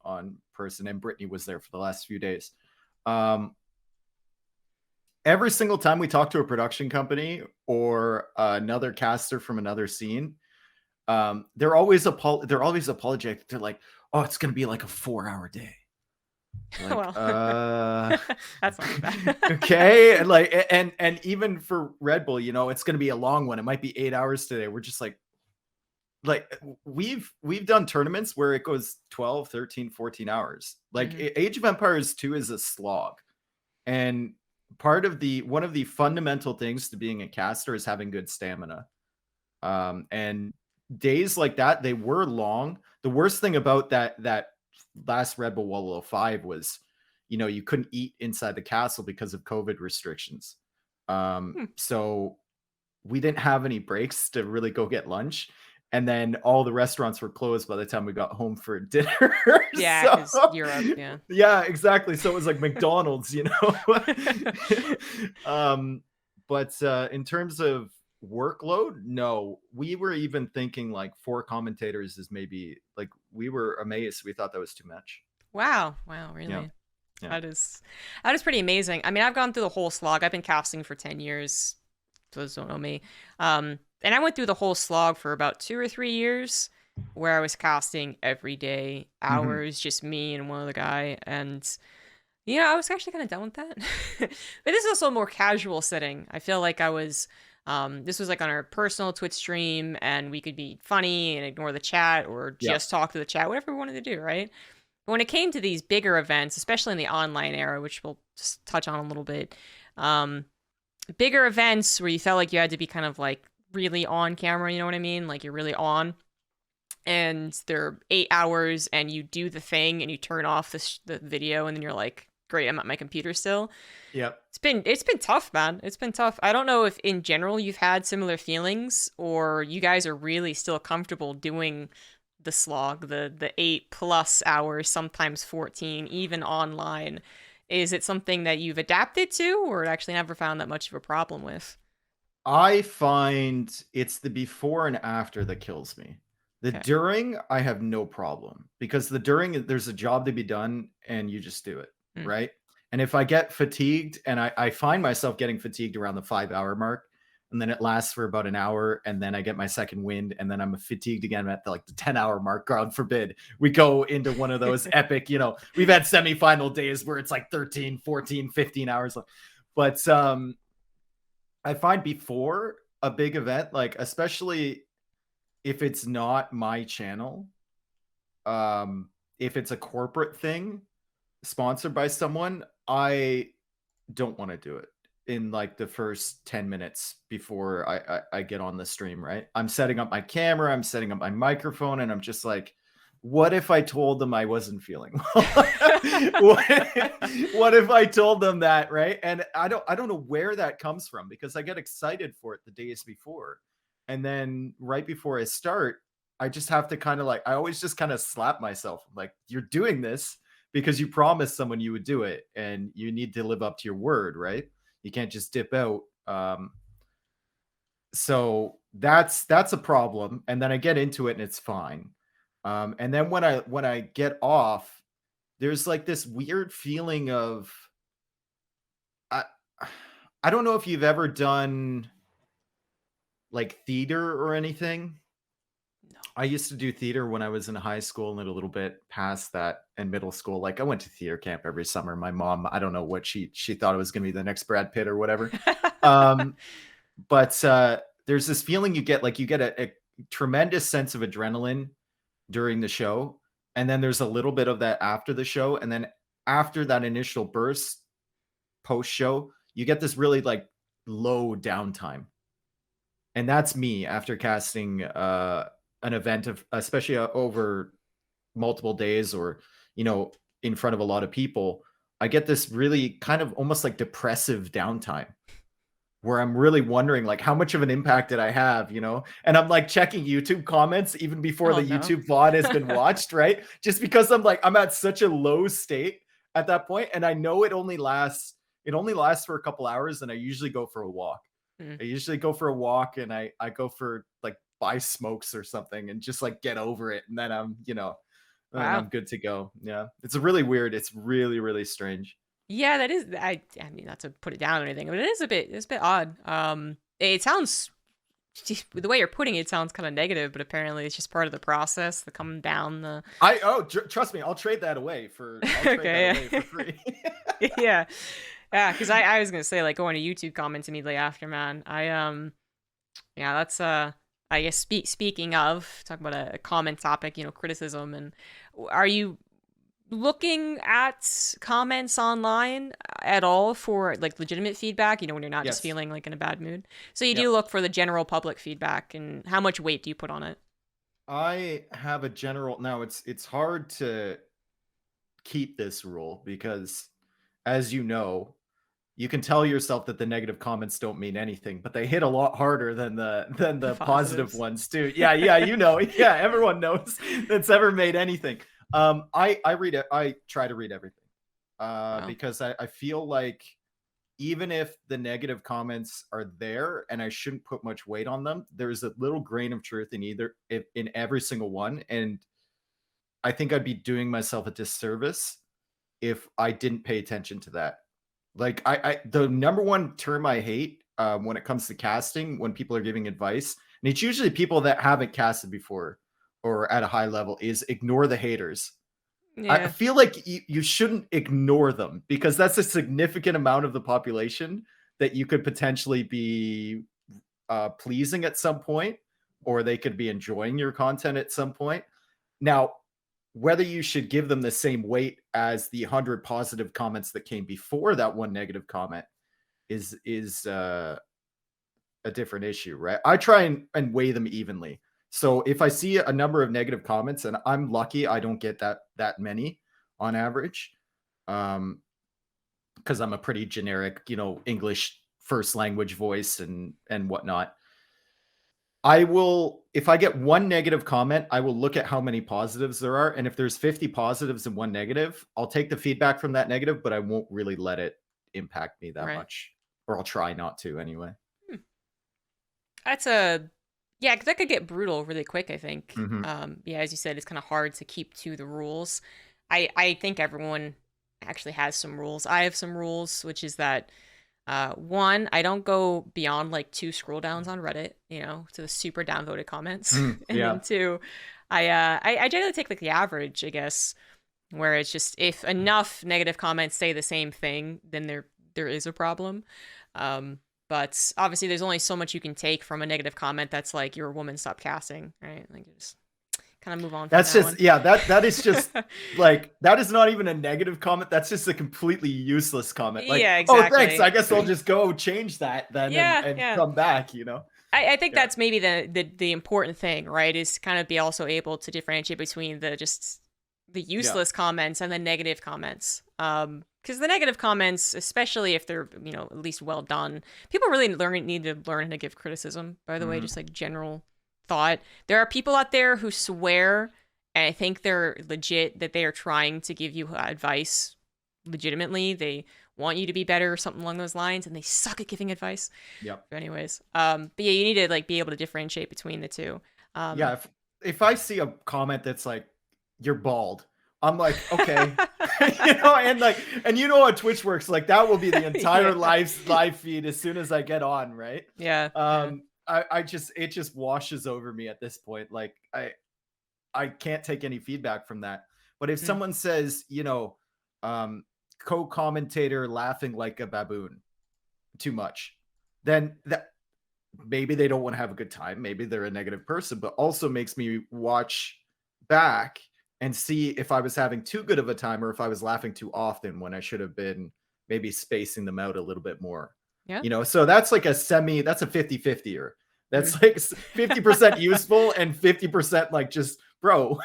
person, and Brittany was there for the last few days. Every single time we talk to a production company or another caster from another scene, they're always apologetic. They're like, oh, it's gonna be like a 4-hour day. Like, well, that's not bad. Okay, and like, and even for Red Bull, it's gonna be a long one. It might be 8 hours today. We're just like we've done tournaments where it goes 12, 13, 14 hours. Like Age of Empires 2 is a slog, and one of the fundamental things to being a caster is having good stamina. And days like that, they were long. The worst thing about that last Red Bull Wololo 5 was, you couldn't eat inside the castle because of COVID restrictions. So we didn't have any breaks to really go get lunch. And then all the restaurants were closed by the time we got home for dinner. Yeah, because Europe, yeah. Yeah, exactly. So it was like McDonald's, But in terms of workload, no, we were even thinking like 4 commentators is maybe, like, we were amazed. We thought that was too much. Wow, really? Yeah. That is pretty amazing. I mean, I've gone through the whole slog. I've been casting for 10 years. Those don't know me. And I went through the whole slog for about 2 or 3 years where I was casting every day, hours, just me and one other guy. And, I was actually kind of done with that. But this is also a more casual setting. I feel like I was, this was like on our personal Twitch stream, and we could be funny and ignore the chat or just talk to the chat, whatever we wanted to do, right? But when it came to these bigger events, especially in the online era, which we'll just touch on a little bit, bigger events where you felt like you had to be kind of like really on camera, you know what I mean? Like you're really on. and they're 8 hours, and you do the thing and you turn off the video, and then you're like, great, I'm at my computer still. Yep. It's been tough, man. It's been tough. I don't know if in general you've had similar feelings, or you guys are really still comfortable doing the slog, the 8+ hours, sometimes 14, even online. Is it something that you've adapted to, or actually never found that much of a problem with? I find it's the before and after that kills me. The Okay. during, I have no problem, because the during, there's a job to be done and you just do it, Mm. right? And if I get fatigued, and I find myself getting fatigued around the 5 hour mark, and then it lasts for about an hour, and then I get my second wind, and then I'm fatigued again at like the 10 hour mark. God forbid we go into one of those epic, we've had semifinal days where it's like 13, 14, 15 hours. But I find before a big event, like especially if it's not my channel, if it's a corporate thing sponsored by someone, I don't want to do it in like the first 10 minutes before I get on the stream, right? I'm setting up my camera, I'm setting up my microphone, and I'm just like, what if I told them I wasn't feeling well? what if I told them that, right? And I don't know where that comes from, because I get excited for it the days before. And then right before I start, I just have to kind of like, I always just kind of slap myself. I'm like, you're doing this because you promised someone you would do it, and you need to live up to your word, right? You can't just dip out. So that's a problem. And then I get into it and it's fine. And then when I get off, there's like this weird feeling of I I don't know if you've ever done like theater or anything. No. I used to do theater when I was in high school and a little bit past that in middle school. Like I went to theater camp every summer. My mom, I don't know what she thought it was going to be the next Brad Pitt or whatever. Um, but there's this feeling you get, like you get a tremendous sense of adrenaline during the show, and then there's a little bit of that after the show, and then after that initial burst, post show, you get this really like low downtime. And that's me after casting an event of, especially over multiple days, or in front of a lot of people. I get this really kind of almost like depressive downtime, where I'm really wondering like how much of an impact did I have, and I'm like checking YouTube comments even before Oh the no. YouTube VOD has been watched, right? Just because I'm at such a low state at that point, and I know it only lasts for a couple hours, and I usually go for a walk. Mm. I usually go for a walk, and I go for like buy smokes or something and just like get over it, and then then Wow. I'm good to go. Yeah. It's really weird. It's really, really strange. Yeah, that is. I mean, not to put it down or anything, but it's a bit odd. It sounds, the way you're putting it, it sounds kind of negative, but apparently it's just part of the process, the coming down the. Trust me, I'll trade that away for Okay. free. Yeah. Yeah. Yeah, because I was gonna say, like, going to YouTube comments immediately after, man. Yeah, that's I guess speaking of, talk about a common topic, criticism, and are you looking at comments online at all for like legitimate feedback, when you're not just Yes. feeling like in a bad mood? So you do Yep. look for the general public feedback, and how much weight do you put on it? I have a general, now it's hard to keep this rule because, as you can tell yourself that the negative comments don't mean anything, but they hit a lot harder than The the positive positives. ones too. Yeah, yeah, yeah, everyone knows that's ever made anything. I read it. I try to read everything, Wow. because I feel like even if the negative comments are there and I shouldn't put much weight on them, there's a little grain of truth in every single one, and I think I'd be doing myself a disservice if I didn't pay attention to that. Like I the number one term I hate, when it comes to casting, when people are giving advice, and it's usually people that haven't casted before or at a high level, is ignore the haters. I Yeah. feel like you shouldn't ignore them, because that's a significant amount of the population that you could potentially be pleasing at some point, or they could be enjoying your content at some point. Now, whether you should give them the same weight as the 100 positive comments that came before that one negative comment is a different issue, right? I try and weigh them evenly. So if I see a number of negative comments, and I'm lucky I don't get that many on average, because I'm a pretty generic, English first language voice and whatnot. I will, if I get one negative comment, I will look at how many positives there are. And if there's 50 positives and one negative, I'll take the feedback from that negative, but I won't really let it impact me that Right. much. Or I'll try not to anyway. That's yeah, 'cause that could get brutal really quick, I think. Yeah, as you said, it's kind of hard to keep to the rules. I think everyone actually has some rules. I have some rules, which is that one, I don't go beyond like 2 scroll downs on Reddit, to the super downvoted comments. And Yeah. then 2, I generally take like the average, I guess, where it's just if enough negative comments say the same thing, then there is a problem. But obviously there's only so much you can take from a negative comment that's like you're a woman, stop casting, right? Like just kind of move on from That's that just, one. yeah, that is just like, that is not even a negative comment. That's just a completely useless comment. Like, Yeah, oh, thanks. exactly. I guess I'll just go change that then Yeah, and yeah. come back, I think Yeah. that's maybe the important thing, right? Is kind of be also able to differentiate between the useless comments and the negative comments. Because the negative comments, especially if they're at least well done, people really need to learn how to give criticism. By the way, just like general thought, there are people out there who swear, and I think they're legit that they are trying to give you advice legitimately. They want you to be better or something along those lines, and they suck at giving advice. Yep. But anyways, but yeah, you need to like be able to differentiate between the two. Yeah. If I see a comment that's like, you're bald, I'm like, okay. And you know how Twitch works. Like that will be the entire Yeah. live feed as soon as I get on, right? Yeah. It just washes over me at this point. Like I can't take any feedback from that. But if Mm. someone says, co-commentator laughing like a baboon too much, then that maybe they don't want to have a good time. Maybe they're a negative person, but also makes me watch back and see if I was having too good of a time or if I was laughing too often when I should have been maybe spacing them out a little bit more. Yeah. So that's like that's a 50-50 or Mm. that's like 50% useful and 50% like just bro,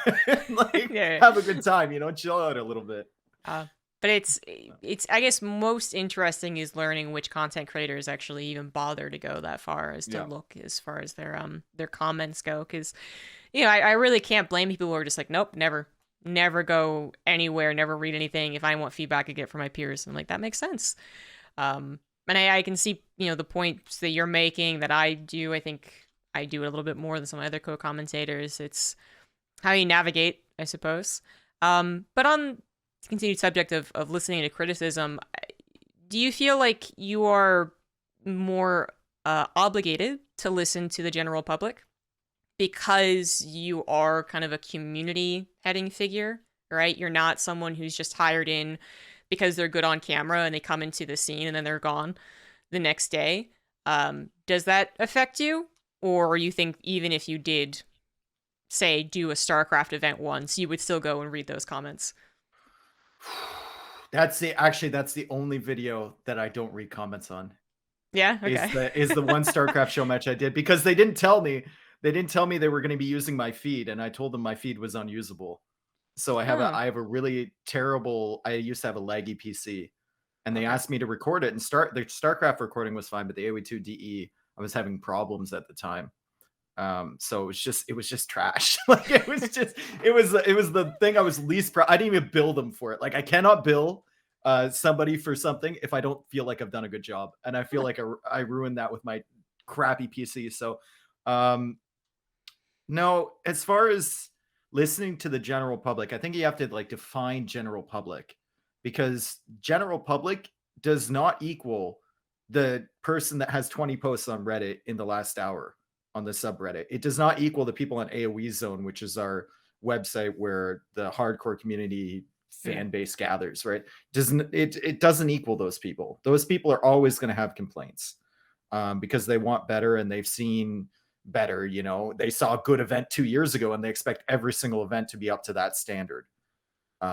like Yeah. have a good time, chill out a little bit. But it's I guess most interesting is learning which content creators actually even bother to go that far as to look as far as their comments go, because I really can't blame people who are just like, nope, never go anywhere, never read anything. If I want feedback I get from my peers, I'm like, that makes sense. And I can see the points that you're making that I do. I think I do it a little bit more than some other co-commentators. It's how you navigate, I suppose. But on the continued subject of listening to criticism, do you feel like you are more obligated to listen to the general public because you are kind of a community heading figure, right? You're not someone who's just hired in because they're good on camera and they come into the scene and then they're gone the next day. Does that affect you? Or you think even if you did, say, do a StarCraft event once, you would still go and read those comments? That's the only video that I don't read comments on. Yeah, Is okay. the one StarCraft show match I did, because they didn't tell me they were going to be using my feed, and I told them my feed was unusable. So Oh, I have a really terrible, I used to have a laggy PC, and they okay. asked me to record it, and the StarCraft recording was fine, but the AoE2 DE, I was having problems at the time. So it was just trash. Like it was the thing I was least proud. I didn't even bill them for it. Like I cannot bill somebody for something if I don't feel like I've done a good job, and I feel Huh. like I ruined that with my crappy PC. So um no, as far as listening to the general public, I think you have to like define general public, because general public does not equal the person that has 20 posts on Reddit in the last hour on the subreddit. It does not equal the people on AoE Zone, which is our website where the hardcore community Mm. fan base gathers, right? It doesn't equal those people. Those people are always going to have complaints because they want better and they've seen better. They saw a good event 2 years ago and they expect every single event to be up to that standard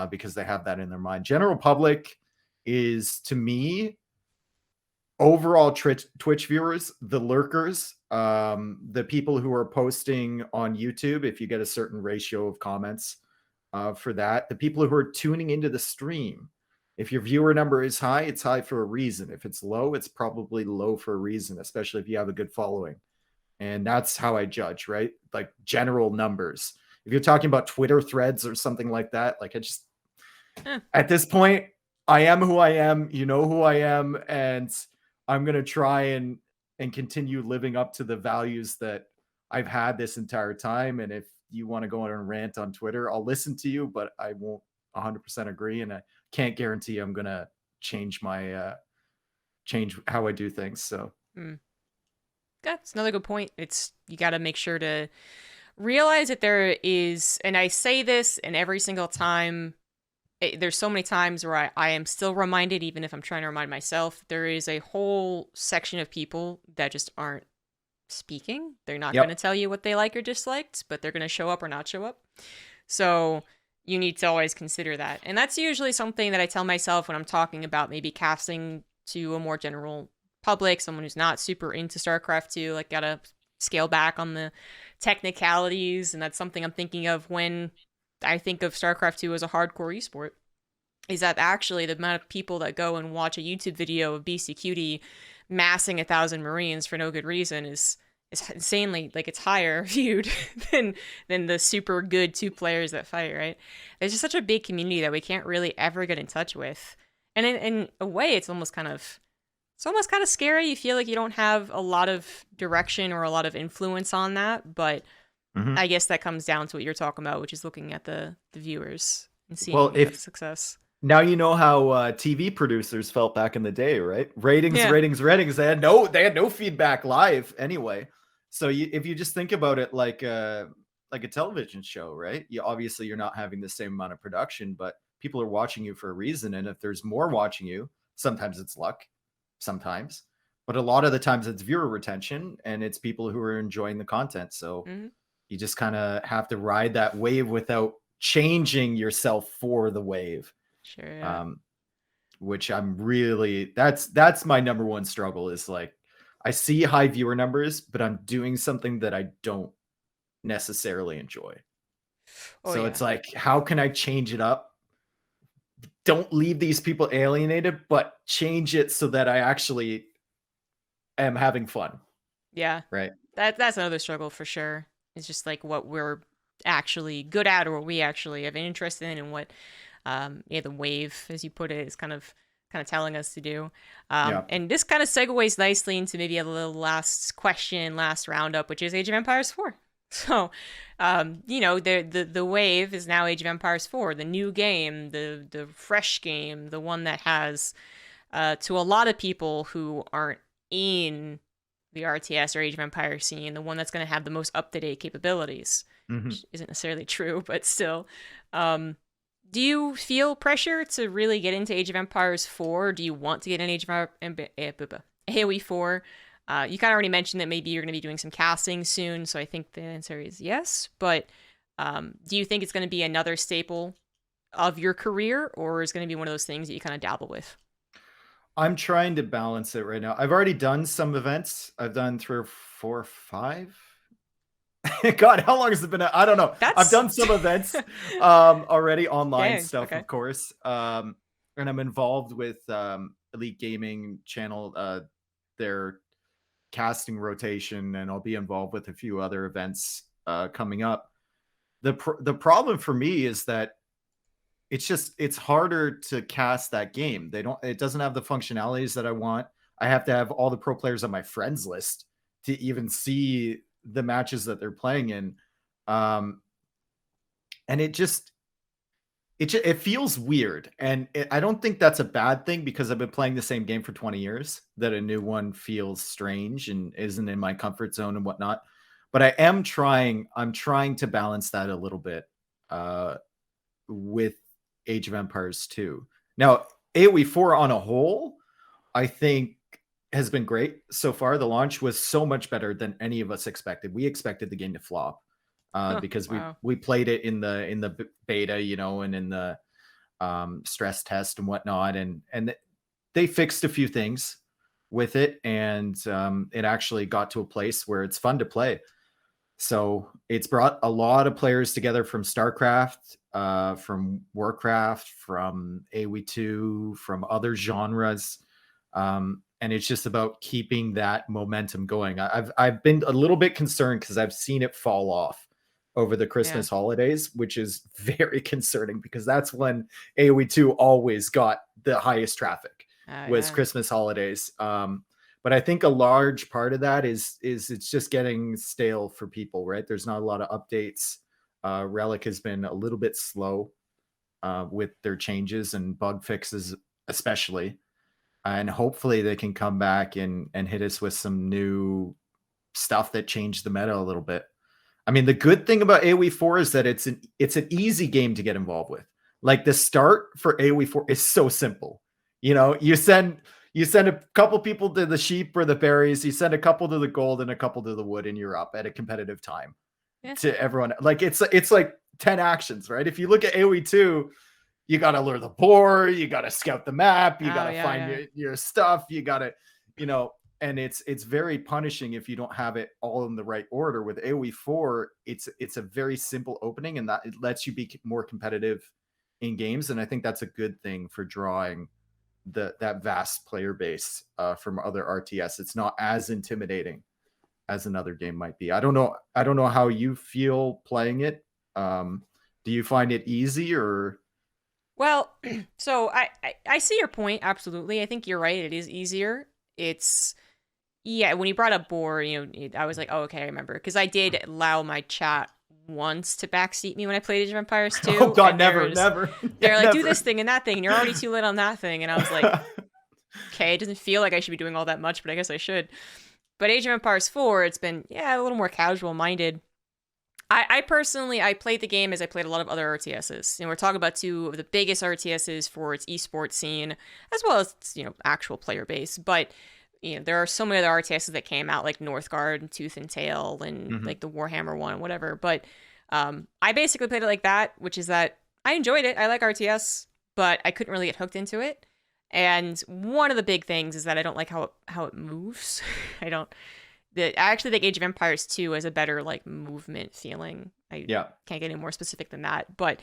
because they have that in their mind. General public is, to me, overall Twitch viewers, the lurkers, The people who are posting on YouTube, if you get a certain ratio of comments for that, the people who are tuning into the stream, if your viewer number is high, it's high for a reason. If it's low, it's probably low for a reason, especially if you have a good following. And that's how I judge, right? Like general numbers. If you're talking about Twitter threads or something like that, like at this point, I am who I am, you know who I am, and I'm going to try and continue living up to the values that I've had this entire time. And if you want to go on and rant on Twitter, I'll listen to you, but I won't 100% agree. And I can't guarantee I'm going to change change how I do things. So That's another good point. You got to make sure to realize that there is, and I say this, and every single time, there's so many times where I am still reminded, even if I'm trying to remind myself, there is a whole section of people that just aren't speaking. They're not going to tell you what they like or disliked, but they're going to show up or not show up. So you need to always consider that. And that's usually something that I tell myself when I'm talking about maybe casting to a more general public, someone who's not super into StarCraft 2, like gotta scale back on the technicalities. And that's something I'm thinking of when I think of StarCraft 2 as a hardcore esport, is that actually the amount of people that go and watch a YouTube video of BCQD massing 1,000 Marines for no good reason is insanely, like, it's higher viewed than the super good 2 players that fight, right? There's just such a big community that we can't really ever get in touch with. And in a way, it's almost kind of scary. You feel like you don't have a lot of direction or a lot of influence on that, but I guess that comes down to what you're talking about, which is looking at the viewers and seeing the success. Now you know how TV producers felt back in the day, right? Ratings. They had no feedback live anyway. So if you just think about it like a television show, right? You're not having the same amount of production, but people are watching you for a reason. And if there's more watching you, sometimes it's luck, sometimes, but a lot of the times it's viewer retention and it's people who are enjoying the content. So you just kind of have to ride that wave without changing yourself for the wave. Sure. Yeah. Which I'm really, that's my number one struggle, is like, I see high viewer numbers, but I'm doing something that I don't necessarily enjoy. It's like, how can I change it up? Don't leave these people alienated, but change it so that I actually am having fun. Yeah. Right. That's another struggle for sure. It's just like what we're actually good at, or what we actually have an interest in, and what the wave, as you put it, is kind of telling us to do. And this kind of segues nicely into maybe a little last question, last roundup, which is Age of Empires 4. So, the wave is now Age of Empires 4, the new game, the fresh game, the one that has, to a lot of people who aren't in the RTS or Age of Empires scene, the one that's going to have the most up-to-date capabilities, which isn't necessarily true, but still. Do you feel pressure to really get into Age of Empires 4? Do you want to get in Age of AoE 4? You kind of already mentioned that maybe you're going to be doing some casting soon, so I think the answer is yes. But do you think it's going to be another staple of your career, or is it going to be one of those things that you kind of dabble with? I'm trying to balance it right now. I've already done some events. I've done 3 or 4 or 5. God, how long has it been? I don't know. I've done some events already, online stuff, of course. And I'm involved with Elite Gaming channel, their casting rotation, and I'll be involved with a few other events coming up. The problem for me is that it's harder to cast that game. It doesn't have the functionalities that I want. I have to have all the pro players on my friends list to even see the matches that they're playing in. And it feels weird. And I don't think that's a bad thing, because I've been playing the same game for 20 years, that a new one feels strange and isn't in my comfort zone and whatnot. But I'm trying to balance that a little bit with Age of Empires 2. Now, AoE 4 on a whole, I think, has been great so far. The launch was so much better than any of us expected. We expected the game to flop because we played it in the beta, and in the stress test and whatnot, and they fixed a few things. with it, and it actually got to a place where it's fun to play. So it's brought a lot of players together from StarCraft, from Warcraft, from AoE2, from other genres. And it's just about keeping that momentum going. I've been a little bit concerned because I've seen it fall off over the Yeah. Christmas holidays, which is very concerning because that's when AoE2 always got the highest traffic, was Yeah. Christmas holidays. But I think a large part of that is it's just getting stale for people, right? There's not a lot of updates. Relic has been a little bit slow with their changes and bug fixes, especially. And hopefully they can come back and hit us with some new stuff that changed the meta a little bit. I mean, the good thing about AoE 4 is that it's an easy game to get involved with. Like the start for AoE 4 is so simple. You know, you send a couple people to the sheep or the berries, you send a couple to the gold and a couple to the wood, and you're up at a competitive time. Yeah. To everyone. Like it's like 10 actions, right? If you look at AoE 2, you got to lure the boar, you got to scout the map, you got to find your stuff, you got to, you know, and it's very punishing if you don't have it all in the right order. With AoE 4, it's a very simple opening, and that it lets you be more competitive in games, and I think that's a good thing for drawing that vast player base from other RTS. It's not as intimidating as another game might be. I don't know how you feel playing it. Do you find it easy or? Well, so I see your point, absolutely. I think you're right. It is easier. It's, yeah, when you brought up boar, I was like, oh, okay, I remember. Because I did allow my chat once to backseat me when I played Age of Empires 2. Oh, God, never. They're like, do this thing and that thing, and you're already too late on that thing. And I was like, okay, it doesn't feel like I should be doing all that much, but I guess I should. But Age of Empires 4, it's been, a little more casual-minded. I personally, I played the game as I played a lot of other RTSs. And we're talking about two of the biggest RTSs for its esports scene, as well as its, actual player base. But, there are so many other RTSs that came out, like Northgard and Tooth and Tail and like the Warhammer one and whatever. But I basically played it like that, which is that I enjoyed it. I like RTS, but I couldn't really get hooked into it. And one of the big things is that I don't like how it moves. I actually think Age of Empires 2 has a better like movement feeling. I can't get any more specific than that, but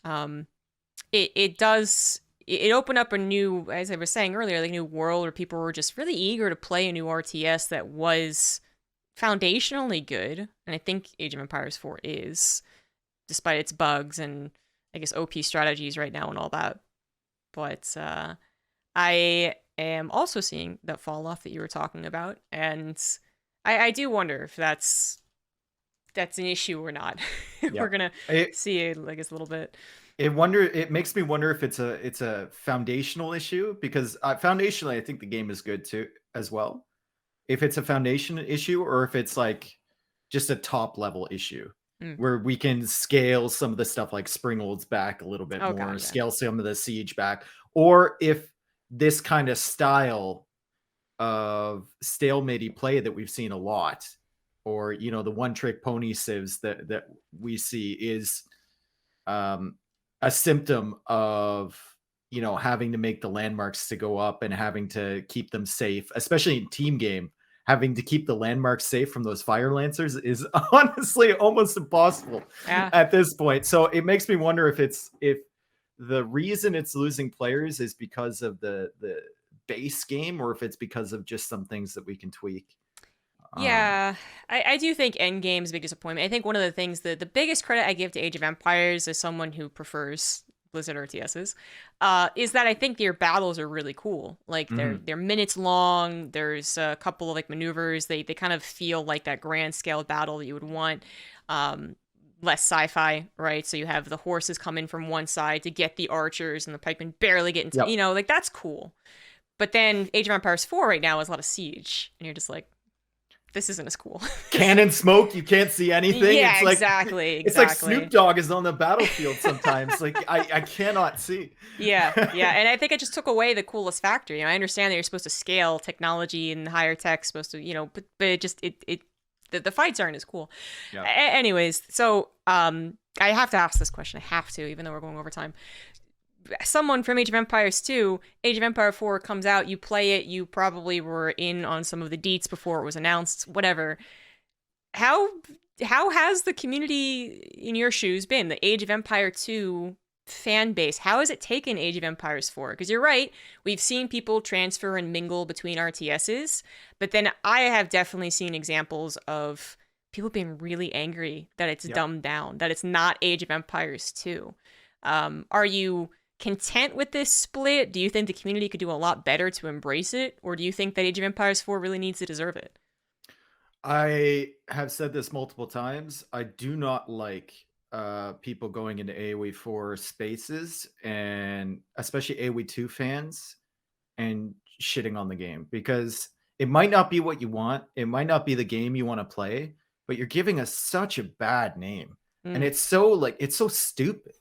it opened up a new, as I was saying earlier, like a new world where people were just really eager to play a new RTS that was foundationally good, and I think Age of Empires 4 is, despite its bugs and I guess OP strategies right now and all that. But I am also seeing that fall off that you were talking about, and I do wonder if that's an issue or not. We're gonna see it, I guess, a little bit. It makes me wonder if it's a foundational issue, because foundationally I think the game is good too as well. If it's a foundation issue or if it's like just a top level issue where we can scale some of the stuff like Springhold's back a little bit more, scale some of the siege back, or if this kind of style of stalemate play that we've seen a lot, or the one trick pony civs that we see is a symptom of having to make the landmarks to go up and having to keep them safe, especially in team game. Having to keep the landmarks safe from those fire lancers is honestly almost impossible at this point. So it makes me wonder if the reason it's losing players is because of the base game, or if it's because of just some things that we can tweak. Yeah, I do think Endgame's a big disappointment. I think one of the things, the biggest credit I give to Age of Empires as someone who prefers Blizzard RTSs, is that I think their battles are really cool. Like they're minutes long. There's a couple of like maneuvers. They kind of feel like that grand scale battle that you would want. Less sci-fi, right? So you have the horses come in from one side to get the archers, and the pikemen barely get into, like that's cool. But then Age of Empires 4 right now is a lot of siege, and you're just like, this isn't as cool. Cannon smoke, you can't see anything. Yeah, it's like, exactly. It's like Snoop Dogg is on the battlefield sometimes. Like I cannot see. Yeah, and I think it just took away the coolest factor. I understand that you're supposed to scale technology and higher tech, supposed to, but it just the fights aren't as cool. Yeah. Anyways, so I have to ask this question. I have to, even though we're going over time. someone from Age of Empires 2, Age of Empire 4 comes out, you play it, you probably were in on some of the deets before it was announced, whatever. How how has the community in your shoes been? The Age of Empire 2 fan base. How has it taken Age of Empires 4? Because you're right, we've seen people transfer and mingle between RTSs, but then I have definitely seen examples of people being really angry that it's Yep. dumbed down, that it's not Age of Empires 2. Are you content with this split? Do you think the community could do a lot better to embrace it? Or do you think that Age of Empires 4 really needs to deserve it? I have said this multiple times. I do not like people going into AoE 4 spaces, and especially AoE 2 fans, and shitting on the game, because it might not be what you want. It might not be the game you want to play, but you're giving us such a bad name. And Mm. it's so like, it's so stupid.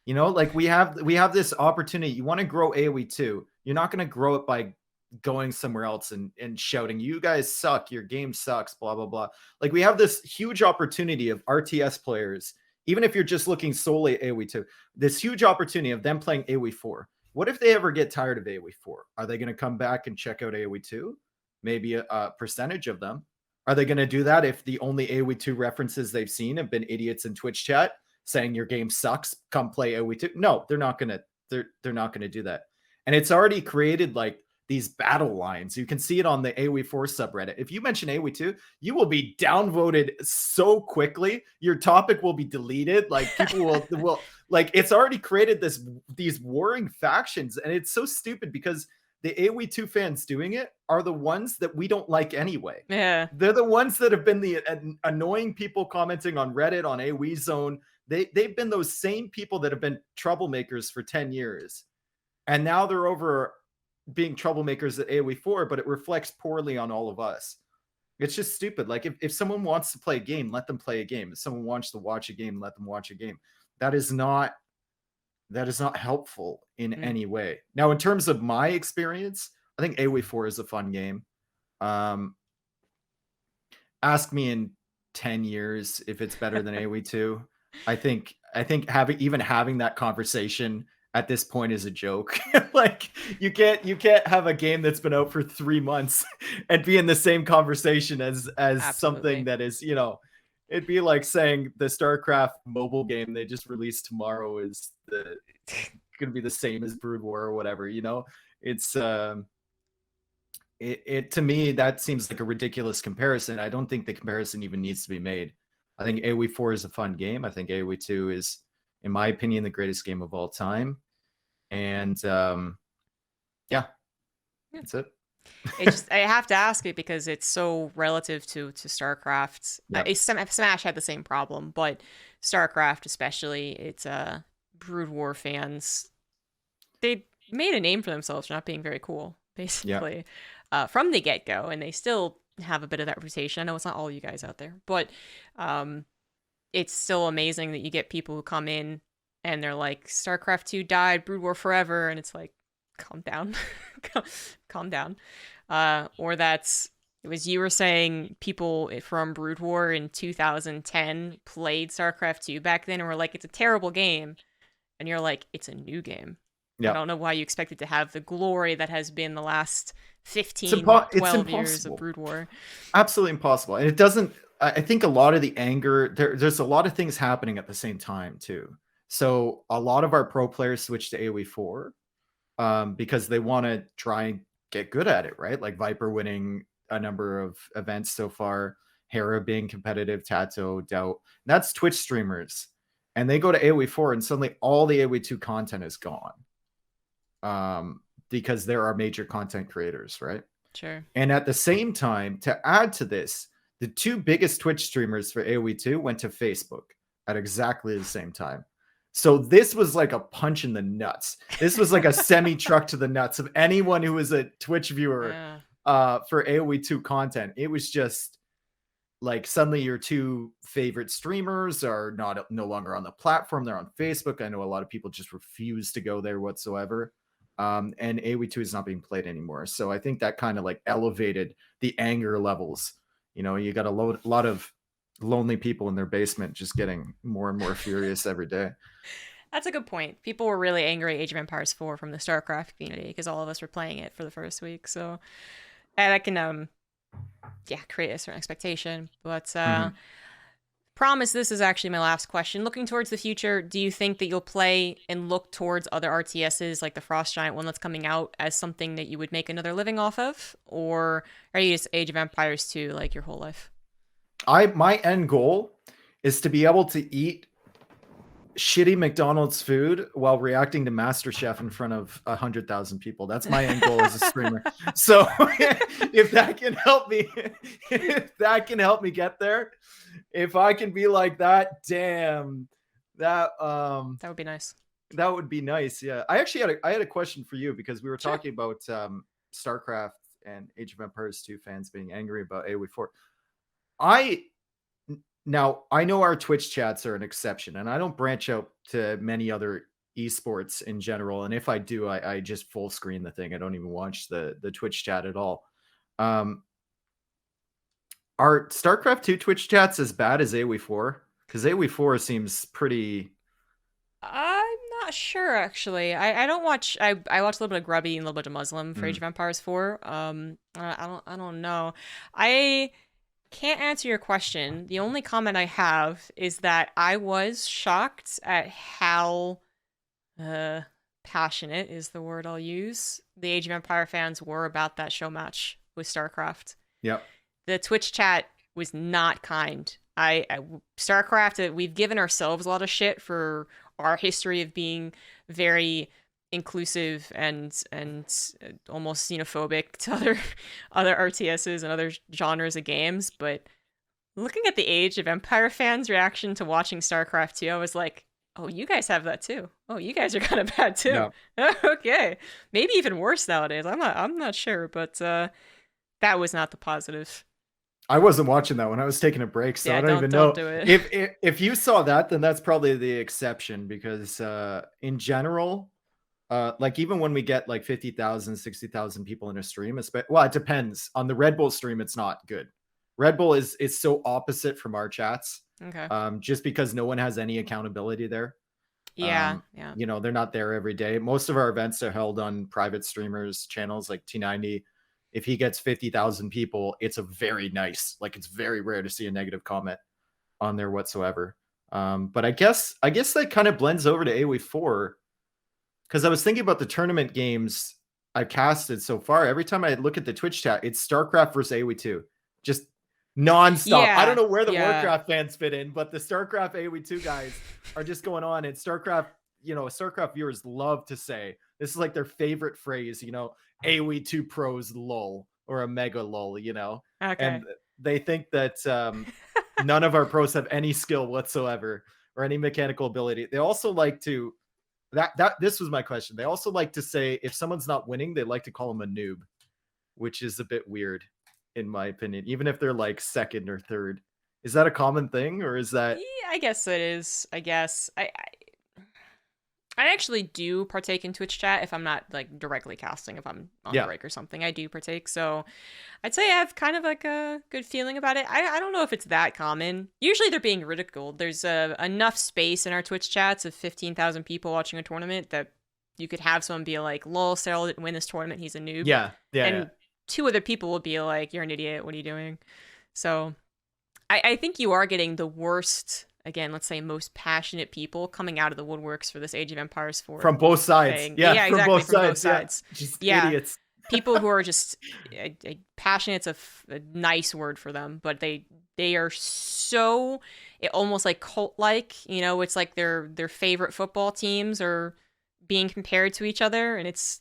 You know, like we have this opportunity. You want to grow AoE 2. You're not going to grow it by going somewhere else and shouting, "You guys suck, your game sucks, blah blah blah." Like, we have this huge opportunity of RTS players, even if you're just looking solely at AoE 2, this huge opportunity of them playing AoE 4. What if they ever get tired of AoE 4? Are they going to come back and check out AoE 2? Maybe a percentage of them. Are they going to do that if the only AoE 2 references they've seen have been idiots in Twitch chat saying your game sucks, come play AoE 2? No, they're not going to. They're not going to do that. And it's already created like these battle lines. You can see it on the AoE 4 subreddit. If you mention AoE 2, you will be downvoted so quickly. Your topic will be deleted. Like, people will like, it's already created these warring factions, and it's so stupid because the AoE 2 fans doing it are the ones that we don't like anyway. Yeah. They're the ones that have been the annoying people commenting on Reddit, on AoE Zone. They've been those same people that have been troublemakers for 10 years. And now they're over being troublemakers at AoE 4, but it reflects poorly on all of us. It's just stupid. Like, if someone wants to play a game, let them play a game. If someone wants to watch a game, let them watch a game. That is not helpful in Mm. any way. Now, in terms of my experience, I think AoE 4 is a fun game. Ask me in 10 years if it's better than AoE 2. I think having that conversation at this point is a joke. Like, you can't have a game that's been out for 3 months and be in the same conversation as something Absolutely. that is, it'd be like saying the StarCraft mobile game they just released tomorrow is going to be the same as Brood War or whatever, It's it to me, that seems like a ridiculous comparison. I don't think the comparison even needs to be made. I think AoE 4 is a fun game. I think AoE 2 is, in my opinion, the greatest game of all time. And yeah, Yeah. that's it. It just I have to ask it because it's so relative to StarCraft. Yeah. Smash had the same problem, but StarCraft especially, it's Brood War fans. They made a name for themselves for not being very cool, Yeah. basically, from the get go, and they still have a bit of that reputation. I know it's not all you guys out there, but it's still amazing that you get people who come in and they're like, StarCraft 2 died, Brood War forever, and it's like, calm down. Calm down. Or that's it was you were saying people from Brood War in 2010 played StarCraft 2 back then and were like, it's a terrible game. And you're like, it's a new game. I Yeah. don't know why you expect it to have the glory that has been the last It's 15, it's 12 years of impossible. Brood War. Absolutely impossible. And it doesn't, I think a lot of the anger, there's a lot of things happening at the same time too. So a lot of our pro players switch to AoE 4 because they want to try and get good at it, right? Like Viper winning a number of events so far, Hera being competitive, Tato, Doubt. That's Twitch streamers. And they go to AoE 4 and suddenly all the AoE 2 content is gone. Because there are major content creators, right? Sure. And at the same time, to add to this, the two biggest Twitch streamers for AoE 2 went to Facebook at exactly the same time. So this was like a punch in the nuts. This was like a semi-truck to the nuts of anyone who was a Twitch viewer for AoE 2 content. It was just like, suddenly your two favorite streamers are no longer on the platform. They're on Facebook. I know a lot of people just refuse to go there whatsoever. And AoE 2 is not being played anymore. So I think that kind of like elevated the anger levels. You got a lot of lonely people in their basement just getting more and more furious every day. That's a good point. People were really angry at Age of Empires 4 from the StarCraft community because all of us were playing it for the first week. So, and I can yeah, create a certain expectation. But Mhm. promise this is actually my last question. Looking towards the future, do you think that you'll play and look towards other RTSs like the Frost Giant one that's coming out as something that you would make another living off of? Or are you just Age of Empires 2 like your whole life? My end goal is to be able to eat shitty McDonald's food while reacting to MasterChef in front of 100,000 people. That's my end goal as a streamer. So if that can help me, if that can help me get there, if I can be like that, damn, that That would be nice. that would be nice. Yeah, I had a question for you because we were Sure. talking about StarCraft and Age of Empires 2 fans being angry about AoE 4. I Now, I know our Twitch chats are an exception, and I don't branch out to many other esports in general. And if I do, I just full screen the thing. I don't even watch the Twitch chat at all. Um, are StarCraft 2 Twitch chats as bad as AoE 4? Because AoE 4 seems pretty. I'm not sure actually. I don't watch. I watch a little bit of Grubby and a little bit of Muslim for Age Mm. of Empires 4. I don't know. I can't answer your question. The only comment I have is that I was shocked at how passionate is the word I'll use the Age of Empire fans were about that show match with StarCraft. Yep. The Twitch chat was not kind. StarCraft, we've given ourselves a lot of shit for our history of being very inclusive and almost xenophobic to other RTSs and other genres of games, but looking at the Age of Empire fans' reaction to watching StarCraft 2, I was like, "Oh, you guys have that too. Oh, you guys are kind of bad too." Yeah. Okay, maybe even worse nowadays. I'm not sure, but that was not the positive. I wasn't watching that when I was taking a break, so I Yeah, don't even don't know do it. if you saw that, then that's probably the exception because in general, like even when we get like 50,000, 60,000 people in a stream, well, it depends. On the Red Bull stream, it's not good. Red Bull is so opposite from our chats, Okay. just because no one has any accountability there. Yeah, yeah. You know, they're not there every day. Most of our events are held on private streamers channels like T90. If he gets 50,000 people, it's a very nice, like it's very rare to see a negative comment on there whatsoever. But I guess that kind of blends over to AoE 4 because I was thinking about the tournament games I've casted so far. Every time I look at the Twitch chat, it's StarCraft versus AoE 2. Just nonstop. I don't Yeah, know where the yeah. Warcraft fans fit in, but the StarCraft AoE 2 guys are just going on. And StarCraft, StarCraft viewers love to say this is like their favorite phrase, AoE 2 pros lol or a mega lol. Okay. And they think that none of our pros have any skill whatsoever or any mechanical ability. They also like to this was my question. They also like to say if someone's not winning, they like to call them a noob, which is a bit weird in my opinion, even if they're like second or third. Is that a common thing or is that Yeah, I guess it is. I guess I actually do partake in Twitch chat if I'm not like directly casting. If I'm on yeah. break or something, I do partake. So I'd say I have kind of like a good feeling about it. I don't know if it's that common. Usually they're being ridiculed. There's enough space in our Twitch chats of 15,000 people watching a tournament that you could have someone be like, "Lol, Cyril didn't win this tournament. He's a noob," Yeah. Yeah. Yeah. and two other people will be like, "You're an idiot. What are you doing?" So I think you are getting the worst, again, let's say most passionate people coming out of the woodworks for this Age of Empires 4 From both sides. thing. Yeah, Yeah, from exactly, both from both sides. Yeah. sides. Just Yeah, idiots. people who are just passionate's a nice word for them, but they are so almost like cult-like, it's like their favorite football teams are being compared to each other, and it's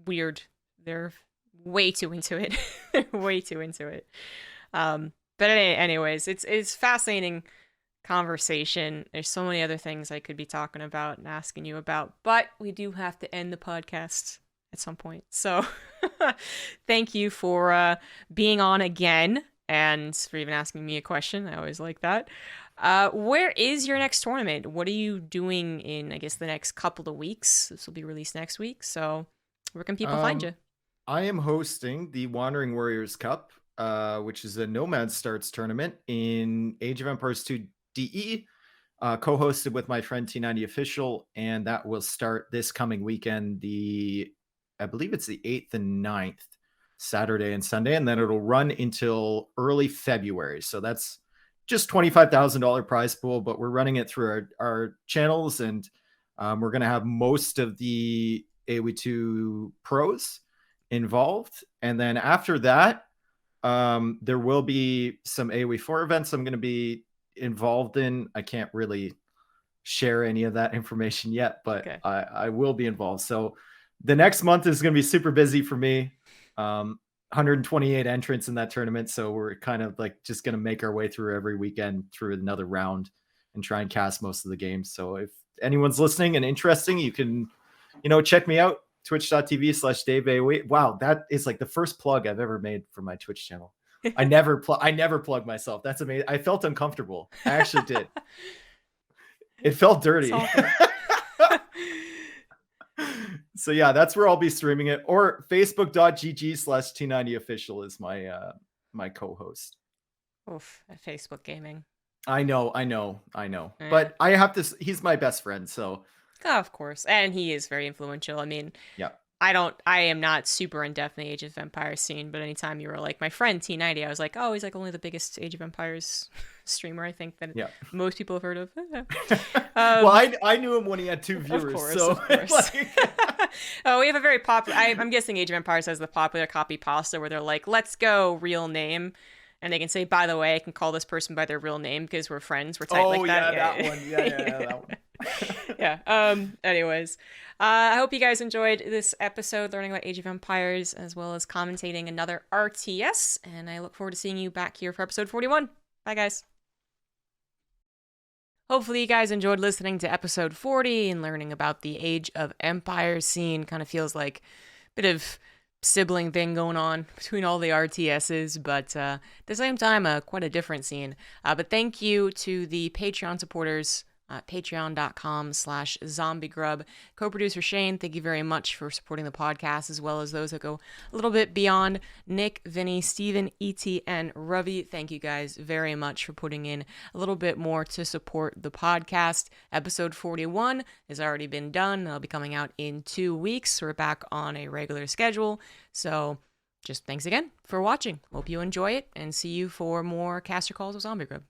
weird. They're way too into it. They're way too into it. But anyways, it's fascinating conversation. There's so many other things I could be talking about and asking you about, but we do have to end the podcast at some point. So thank you for being on again and for even asking me a question. I always like that. Where is your next tournament? What are you doing in, I guess, the next couple of weeks? This will be released next week. So where can people find you? I am hosting the Wandering Warriors Cup, which is a Nomad Starts tournament in Age of Empires 2 DE. co-hosted with my friend T90 Official, and that will start this coming weekend. I believe it's the 8th and 9th, Saturday and Sunday, and then it'll run until early February. So that's just $25,000 prize pool, but we're running it through our channels, and we're going to have most of the AoE 2 pros involved. And then after that, there will be some AoE 4 events I'm going to be involved in. I can't really share any of that information yet, but okay. I will be involved. So the next month is going to be super busy for me. 128 entrants in that tournament. So we're kind of like just going to make our way through every weekend through another round and try and cast most of the games. So if anyone's listening and interesting, you can, check me out. Twitch.tv/Dave AoE. Wow, that is like the first plug I've ever made for my Twitch channel. I never plug myself. That's amazing. I felt uncomfortable. I actually did. It felt dirty. So yeah, that's where I'll be streaming it. Or facebook.gg/T90 official is my co-host. Oof, Facebook gaming. I know. But I have to, he's my best friend, so. Oh, of course. And he is very influential. I mean, yeah. I am not super in-depth in the Age of Empires scene, but anytime you were like, my friend T90, I was like, oh, he's like only the biggest Age of Empires streamer, I think, that most people have heard of. Well, I knew him when he had 2 viewers. Of course. Oh, we have a very popular, I'm guessing Age of Empires has the popular copy pasta where they're like, let's go, real name. And they can say, by the way, I can call this person by their real name because we're friends. We're tight like that. That one. Yeah, that one. Yeah. Anyways, I hope you guys enjoyed this episode learning about Age of Empires as well as commentating another RTS. And I look forward to seeing you back here for episode 41. Bye, guys. Hopefully you guys enjoyed listening to episode 40 and learning about the Age of Empires scene. Kind of feels like a bit of sibling thing going on between all the RTSs, but at the same time, quite a different scene. But thank you to the Patreon supporters. Patreon.com/ZombieGrub. Co-producer Shayne, thank you very much for supporting the podcast, as well as those that go a little bit beyond. Nick, Vinny, Steven, E.T., and Ravi, thank you guys very much for putting in a little bit more to support the podcast. Episode 41 has already been done. It'll be coming out in 2 weeks. We're back on a regular schedule. So just thanks again for watching. Hope you enjoy it, and see you for more Caster Calls with ZombieGrub.